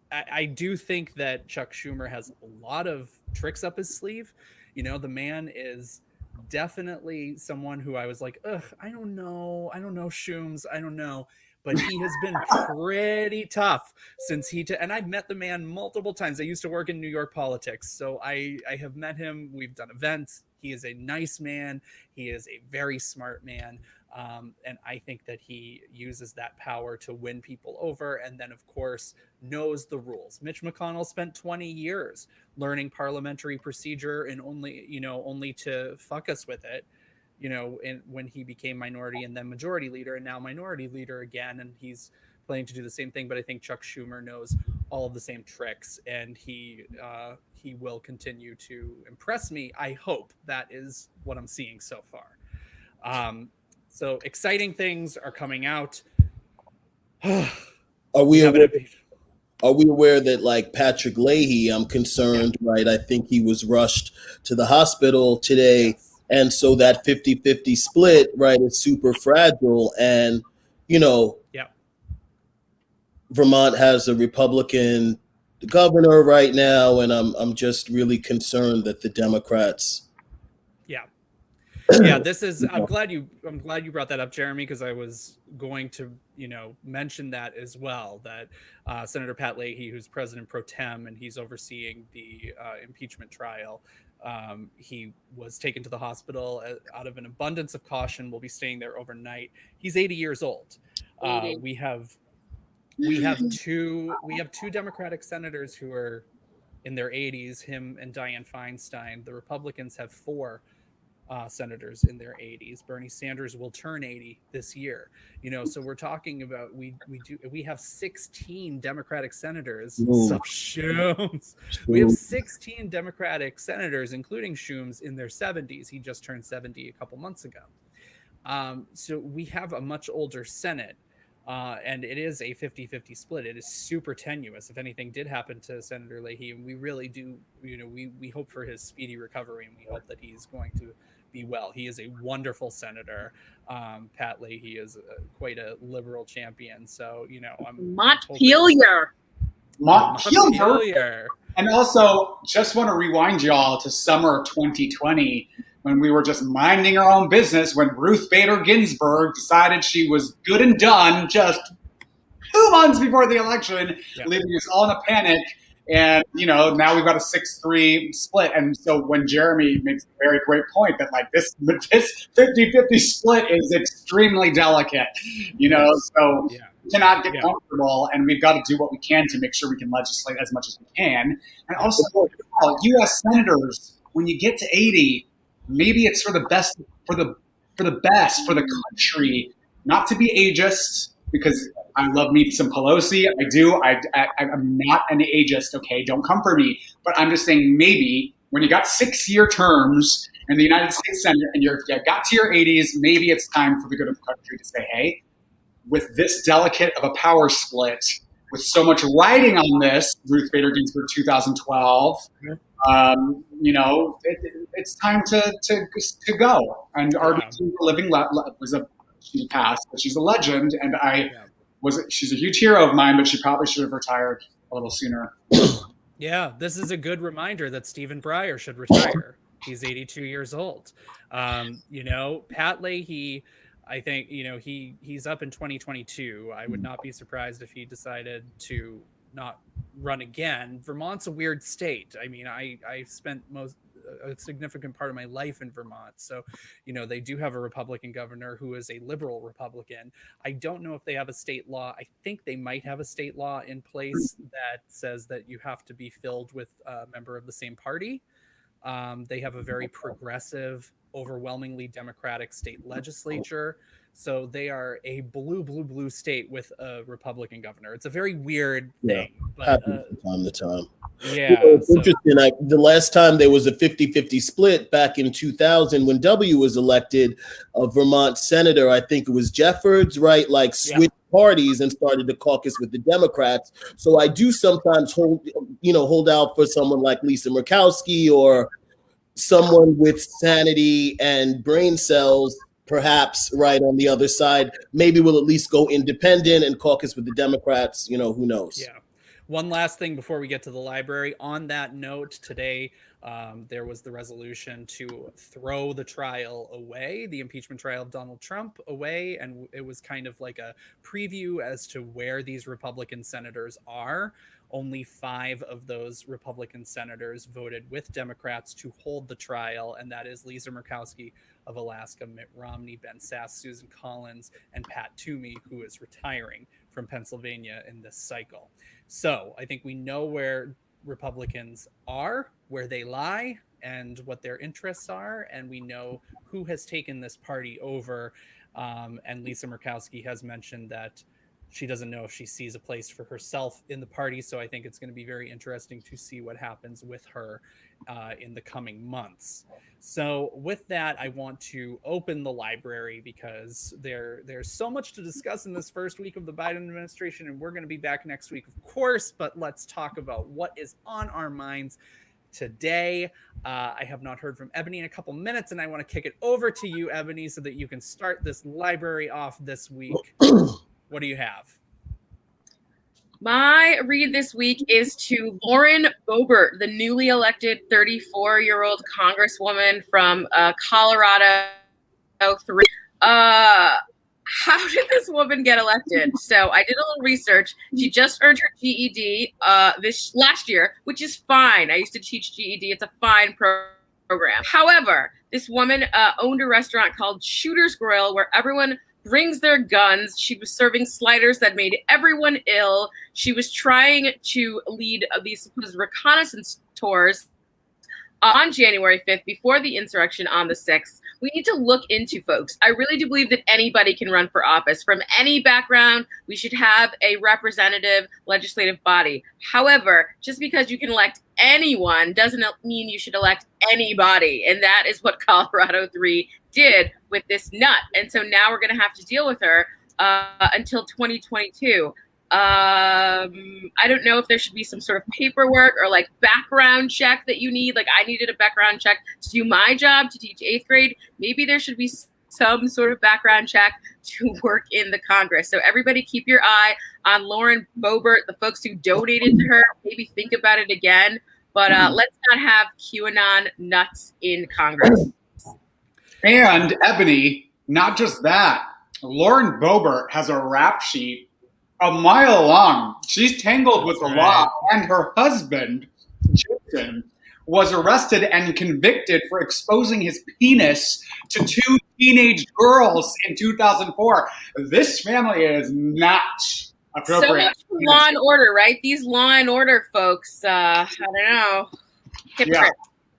I do think that Chuck Schumer has a lot of tricks up his sleeve. The man is definitely someone who I was like, I don't know, Schooms, I don't know. But he has been pretty tough since and I've met the man multiple times. I used to work in New York politics, so I have met him. We've done events. He is a nice man. He is a very smart man. And I think that he uses that power to win people over, and then, of course, knows the rules. Mitch McConnell spent 20 years learning parliamentary procedure and only to fuck us with it, when he became minority and then majority leader and now minority leader again. And he's planning to do the same thing. But I think Chuck Schumer knows all of the same tricks, and he will continue to impress me. I hope. That is what I'm seeing so far. So exciting things are coming out. Are we aware that, like Patrick Leahy, I'm concerned, right? I think he was rushed to the hospital today. Yes. And so that 50-50 split, right, is super fragile. And, Vermont has a Republican governor right now. And I'm just really concerned that the Democrats. Yeah, this is. I'm glad you brought that up, Jeremy, because I was going to, mention that as well. That Senator Pat Leahy, who's president pro tem, and he's overseeing the impeachment trial, he was taken to the hospital out of an abundance of caution. Will be staying there overnight. He's 80 years old. We have two Democratic senators who are in their 80s. Him and Dianne Feinstein. The Republicans have 4. Senators in their 80s. Bernie Sanders will turn 80 this year. So we're talking about we have 16 Democratic senators. We have 16 Democratic senators, including Schooms, in their 70s. He just turned 70 a couple months ago. So we have a much older Senate. And it is a 50-50 split. It is super tenuous. If anything did happen to Senator Leahy, we really do, we hope for his speedy recovery, and we hope that he's going to be well. He is a wonderful senator. Pat Leahy is quite a liberal champion. So, I'm Montpelier. Montpelier. And also, just want to rewind y'all to summer 2020, when we were just minding our own business, when Ruth Bader Ginsburg decided she was good and done just 2 months before the election, leaving us all in a panic. And, now we've got a 6-3 split. And so when Jeremy makes a very great point that this 50-50 split is extremely delicate, so we cannot get comfortable, and we've got to do what we can to make sure we can legislate as much as we can. And also, U.S. senators, when you get to 80, maybe it's for the best, for the best for the country, not to be ageist, because I love me some Pelosi. I do. I'm not an ageist, okay? Don't come for me. But I'm just saying, maybe when you got 6-year terms in the United States Senate and you got to your 80s, maybe it's time for the good of the country to say, hey, with this delicate of a power split, with so much writing on this, Ruth Bader Ginsburg 2012, it's time to go. And our living she passed, but she's a legend, and she's a huge hero of mine, but she probably should have retired a little sooner. Yeah, this is a good reminder that Stephen Breyer should retire. He's 82 years old. Pat Leahy, I think, he's up in 2022. I would not be surprised if he decided to not run again. Vermont's a weird state. I mean, I spent a significant part of my life in Vermont. So, they do have a Republican governor who is a liberal Republican. I don't know if they have a state law. I think they might have a state law in place that says that you have to be filled with a member of the same party. They have a very progressive, overwhelmingly Democratic state legislature. So they are a blue state with a Republican governor. It's a very weird thing. But, from time to time. Yeah. It's interesting. The last time there was a 50-50 split back in 2000 when W was elected, a Vermont senator, I think it was Jeffords, right? Switched parties and started to caucus with the Democrats. So I do sometimes hold out for someone like Lisa Murkowski or someone with sanity and brain cells, perhaps right on the other side, maybe will at least go independent and caucus with the Democrats. Who knows? Yeah. One last thing before we get to the library. On that note, today there was the resolution to throw the trial away, the impeachment trial of Donald Trump away, and it was kind of like a preview as to where these Republican senators are. Only 5 of those Republican senators voted with Democrats to hold the trial, and that is Lisa Murkowski of Alaska, Mitt Romney, Ben Sasse, Susan Collins, and Pat Toomey, who is retiring from Pennsylvania in this cycle. So I think we know where Republicans are, where they lie, and what their interests are, and we know who has taken this party over. And Lisa Murkowski has mentioned that she doesn't know if she sees a place for herself in the party. So I think it's going to be very interesting to see what happens with her in the coming months. So with that, I want to open the library because there's so much to discuss in this first week of the Biden administration, and we're going to be back next week, of course, but let's talk about what is on our minds today. I have not heard from Ebony in a couple minutes, and I want to kick it over to you, Ebony, so that you can start this library off this week. What do you have? My read this week is to Lauren Boebert, the newly elected 34-year-old congresswoman from Colorado. How did this woman get elected? So I did a little research. She just earned her GED this last year, which is fine. I used to teach GED. It's a fine program. However, this woman owned a restaurant called Shooter's Grill where everyone brings their guns. She was serving sliders that made everyone ill. She was trying to lead these reconnaissance tours on January 5th before the insurrection on the 6th. We need to look into folks. I really do believe that anybody can run for office from any background. We should have a representative legislative body. However, just because you can elect anyone doesn't mean you should elect anybody. And that is what Colorado 3 did with this nut. And so now we're going to have to deal with her. until 2022. I don't know if there should be some sort of paperwork or like background check that you need. Like I needed a background check to do my job, to teach 8th grade. Maybe there should be some sort of background check to work in the Congress. So everybody keep your eye on Lauren Boebert, the folks who donated to her. Maybe think about it again. But let's not have QAnon nuts in Congress. And Ebony, not just that, Lauren Boebert has a rap sheet a mile long. She's tangled with the law, and her husband, Jason, was arrested and convicted for exposing his penis to 2 teenage girls in 2004. This family is not appropriate. So much for Law and Order, right? These Law and Order folks, I don't know. Yeah,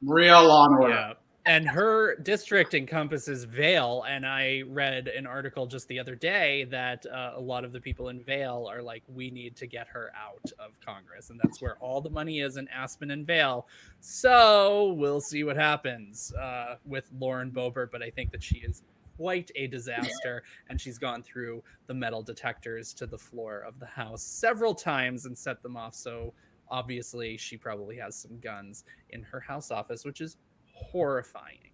real Law and Order. Yeah. And her district encompasses Vail, and I read an article just the other day that a lot of the people in Vail are like, we need to get her out of Congress, and that's where all the money is, in Aspen and Vail. So we'll see what happens with Lauren Boebert, but I think that she is quite a disaster, and she's gone through the metal detectors to the floor of the House several times and set them off. So obviously she probably has some guns in her House office, which is horrifying.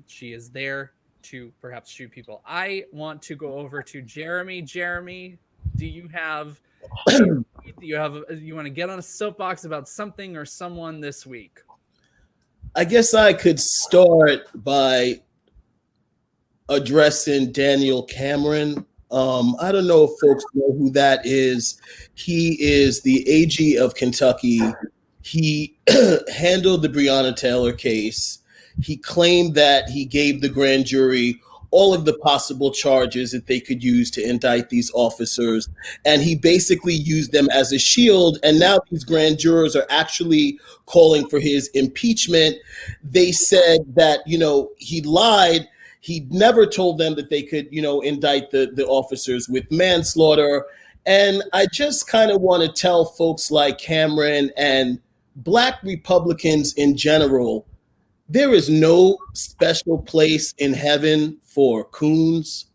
She is there to perhaps shoot people. I want to go over to Jeremy. Jeremy, do you want to get on a soapbox about something or someone this week? I guess I could start by addressing Daniel Cameron. I don't know if folks know who that is. He is the AG of Kentucky. He handled the Breonna Taylor case. He claimed that he gave the grand jury all of the possible charges that they could use to indict these officers. And he basically used them as a shield. And now these grand jurors are actually calling for his impeachment. They said that, he lied. He never told them that they could, indict the officers with manslaughter. And I just kind of want to tell folks like Cameron and Black Republicans in general, there is no special place in heaven for coons,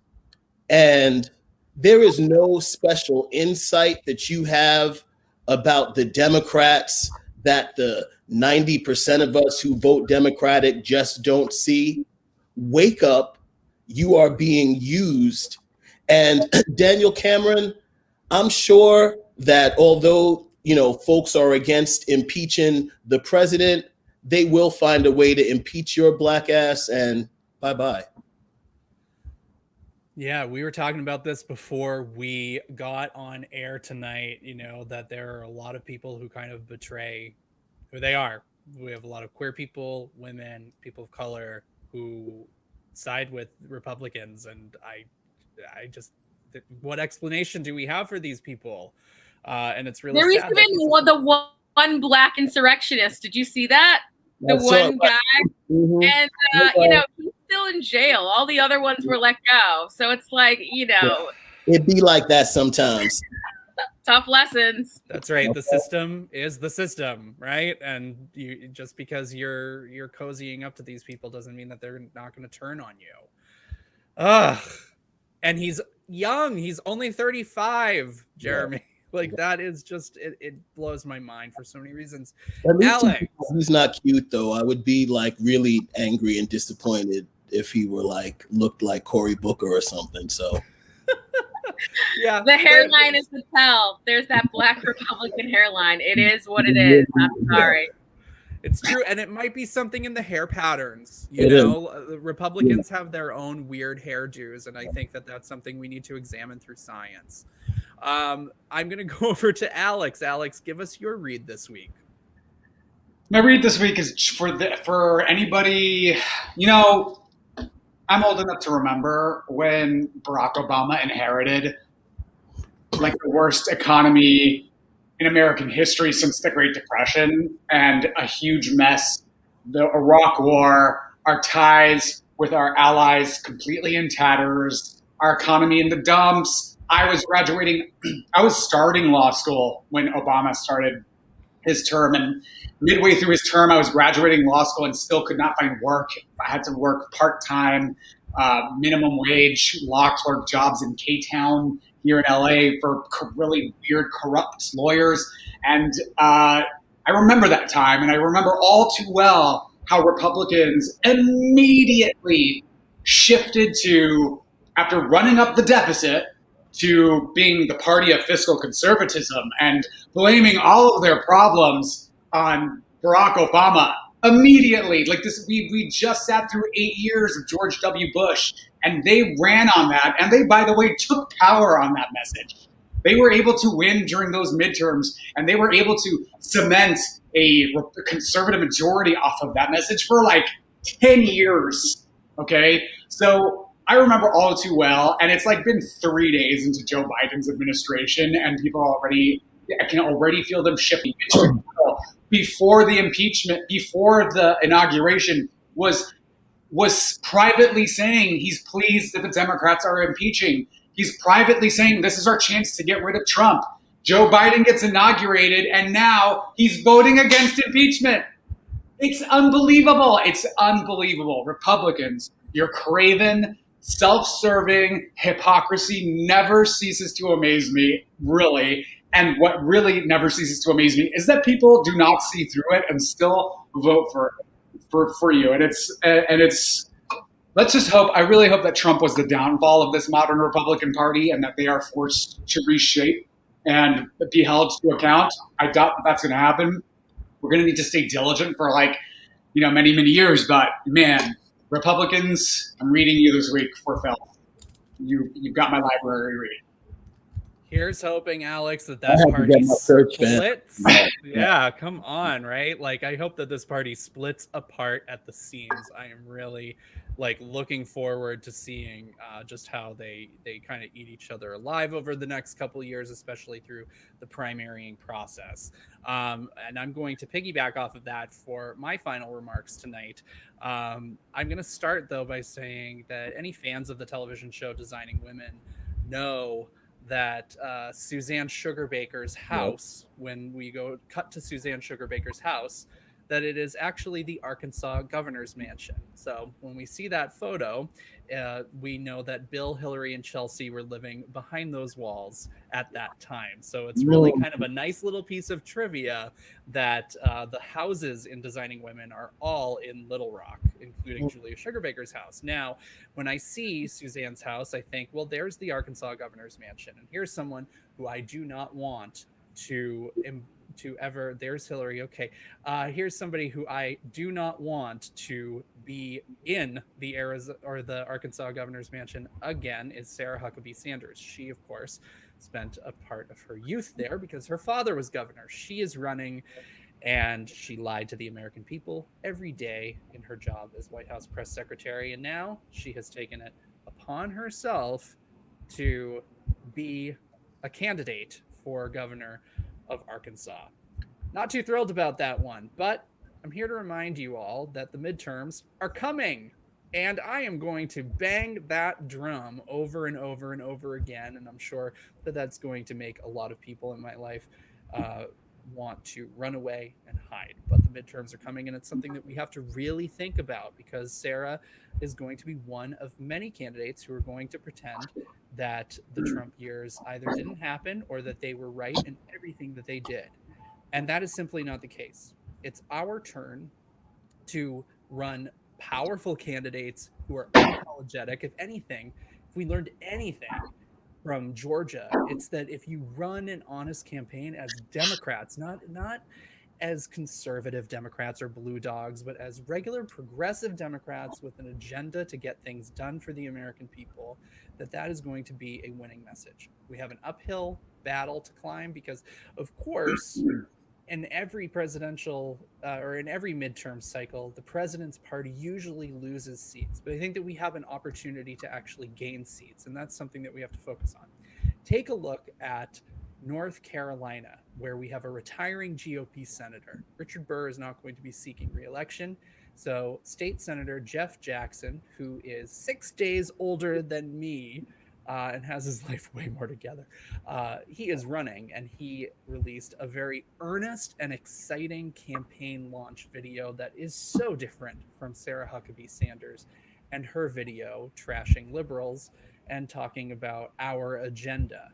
and there is no special insight that you have about the Democrats that the 90% of us who vote Democratic just don't see. Wake up, you are being used. And Daniel Cameron, I'm sure that although folks are against impeaching the president, they will find a way to impeach your black ass, and bye-bye. Yeah, we were talking about this before we got on air tonight, that there are a lot of people who kind of betray who they are. We have a lot of queer people, women, people of color who side with Republicans. And I just, what explanation do we have for these people? And it's really there sad. There is even the one Black insurrectionist. Did you see that? The one guy. Mm-hmm. And, he's still in jail. All the other ones were let go. So it's like, It'd be like that sometimes. Tough lessons. That's right. The system is the system, right? And you just because you're cozying up to these people doesn't mean that they're not going to turn on you. Ugh. And he's young. He's only 35, Jeremy. Yeah. Like that is just it blows my mind for so many reasons. Alex, he's not cute though. I would be like really angry and disappointed if he were looked like Cory Booker or something. So yeah, the hairline is the tell. There's that Black Republican hairline. It is what it is. I'm sorry. It's true, and it might be something in the hair patterns. The Republicans have their own weird hairdos, and I think that that's something we need to examine through science. I'm going to go over to Alex. Alex, give us your read this week. My read this week is for anybody, I'm old enough to remember when Barack Obama inherited the worst economy in American history since the Great Depression and a huge mess, the Iraq War, our ties with our allies completely in tatters, our economy in the dumps. I was starting law school when Obama started his term, and midway through his term, I was graduating law school and still could not find work. I had to work part-time. minimum wage law clerk jobs in K-Town here in LA for really weird, corrupt lawyers. And I remember that time, and I remember all too well how Republicans immediately shifted to, after running up the deficit, to being the party of fiscal conservatism and blaming all of their problems on Barack Obama immediately. Like this, we just sat through 8 years of George W. Bush, and they ran on that. And they, by the way, took power on that message. They were able to win during those midterms, and they were able to cement a conservative majority off of that message for like 10 years. Okay. So I remember all too well. And it's like been 3 days into Joe Biden's administration, and I can already feel them shifting. Before the impeachment, before the inauguration, was privately saying he's pleased that the Democrats are impeaching. He's privately saying this is our chance to get rid of Trump. Joe Biden gets inaugurated, and now he's voting against impeachment. It's unbelievable. It's unbelievable. Republicans, your craven, self-serving hypocrisy never ceases to amaze me, really. And what really never ceases to amaze me is that people do not see through it and still vote for you. And it's let's just hope, I really hope that Trump was the downfall of this modern Republican Party, and that they are forced to reshape and be held to account. I doubt that's going to happen. We're going to need to stay diligent for many, many years. But man, Republicans, I'm reading you this week for Phil. You've got my library read. Here's hoping, Alex, that party splits. Yeah, come on, right? Like, I hope that this party splits apart at the seams. I am really looking forward to seeing just how they kind of eat each other alive over the next couple of years, especially through the primarying process. And I'm going to piggyback off of that for my final remarks tonight. I'm going to start, though, by saying that any fans of the television show Designing Women know that Suzanne Sugarbaker's house, when we cut to Suzanne Sugarbaker's house, that it is actually the Arkansas governor's mansion. So when we see that photo, we know that Bill, Hillary, and Chelsea were living behind those walls at that time. So it's really kind of a nice little piece of trivia that the houses in Designing Women are all in Little Rock, including Julia Sugarbaker's house. Now, when I see Suzanne's house, I think, well, there's the Arkansas governor's mansion. And here's someone who I do not want to ever, there's Hillary. Okay. Here's somebody who I do not want to be in the Arkansas governor's mansion again, is Sarah Huckabee Sanders. She, of course, spent a part of her youth there because her father was governor. She is running, and she lied to the American people every day in her job as White House press secretary. And now she has taken it upon herself to be a candidate for governor of Arkansas. Not too thrilled about that one, but I'm here to remind you all that the midterms are coming, and I am going to bang that drum over and over and over again, and I'm sure that that's going to make a lot of people in my life want to run away and hide. But the midterms are coming, and it's something that we have to really think about, because Sarah is going to be one of many candidates who are going to pretend that the Trump years either didn't happen or that they were right in everything that they did. And that is simply not the case. It's our turn to run powerful candidates who are unapologetic. If anything, if we learned anything from Georgia, it's that if you run an honest campaign as Democrats, not as conservative Democrats or blue dogs, but as regular progressive Democrats with an agenda to get things done for the American people, that is going to be a winning message. We have an uphill battle to climb because, of course, in every presidential or in every midterm cycle, the president's party usually loses seats. But I think that we have an opportunity to actually gain seats, and that's something that we have to focus on. Take a look at North Carolina, where we have a retiring GOP senator. Richard Burr is not going to be seeking re-election. So State Senator Jeff Jackson, who is 6 days older than me and has his life way more together, he is running, and he released a very earnest and exciting campaign launch video that is so different from Sarah Huckabee Sanders and her video trashing liberals and talking about our agenda.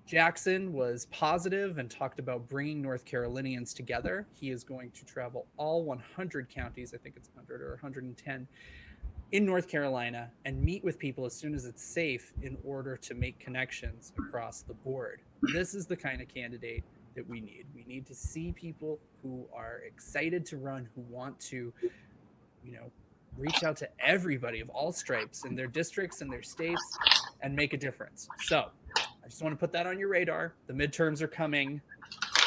Jackson was positive and talked about bringing North Carolinians together. He is going to travel all 100 counties, I think it's 100 or 110, in North Carolina and meet with people as soon as it's safe in order to make connections across the board. This is the kind of candidate that we need. We need to see people who are excited to run, who want to, reach out to everybody of all stripes in their districts and their states and make a difference. So I just want to put that on your radar. The midterms are coming.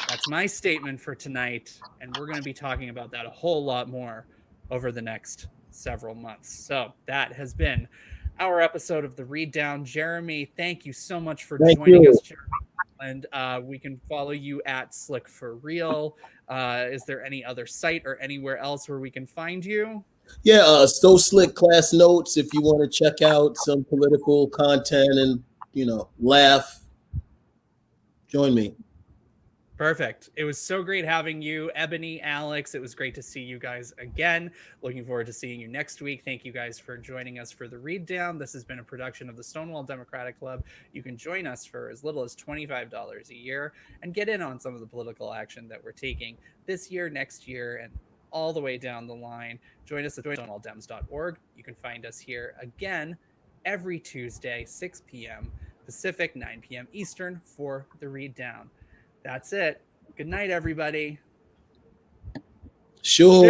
That's my statement for tonight. And we're going to be talking about that a whole lot more over the next several months. So that has been our episode of the Read Down. Jeremy, thank you so much for joining us, Jeremy. And we can follow you at Slick for Real. Is there any other site or anywhere else where we can find you? Yeah, So Slick Class Notes if you want to check out some political content and, laugh. Join me. Perfect. It was so great having you, Ebony, Alex. It was great to see you guys again. Looking forward to seeing you next week. Thank you guys for joining us for the Read Down. This has been a production of the Stonewall Democratic Club. You can join us for as little as $25 a year and get in on some of the political action that we're taking this year, next year, and all the way down the line. Join us at stonewalldems.org. You can find us here again every Tuesday, 6 p.m. Pacific, 9 p.m. Eastern for the Read Down. That's it. Good night, everybody. Sure.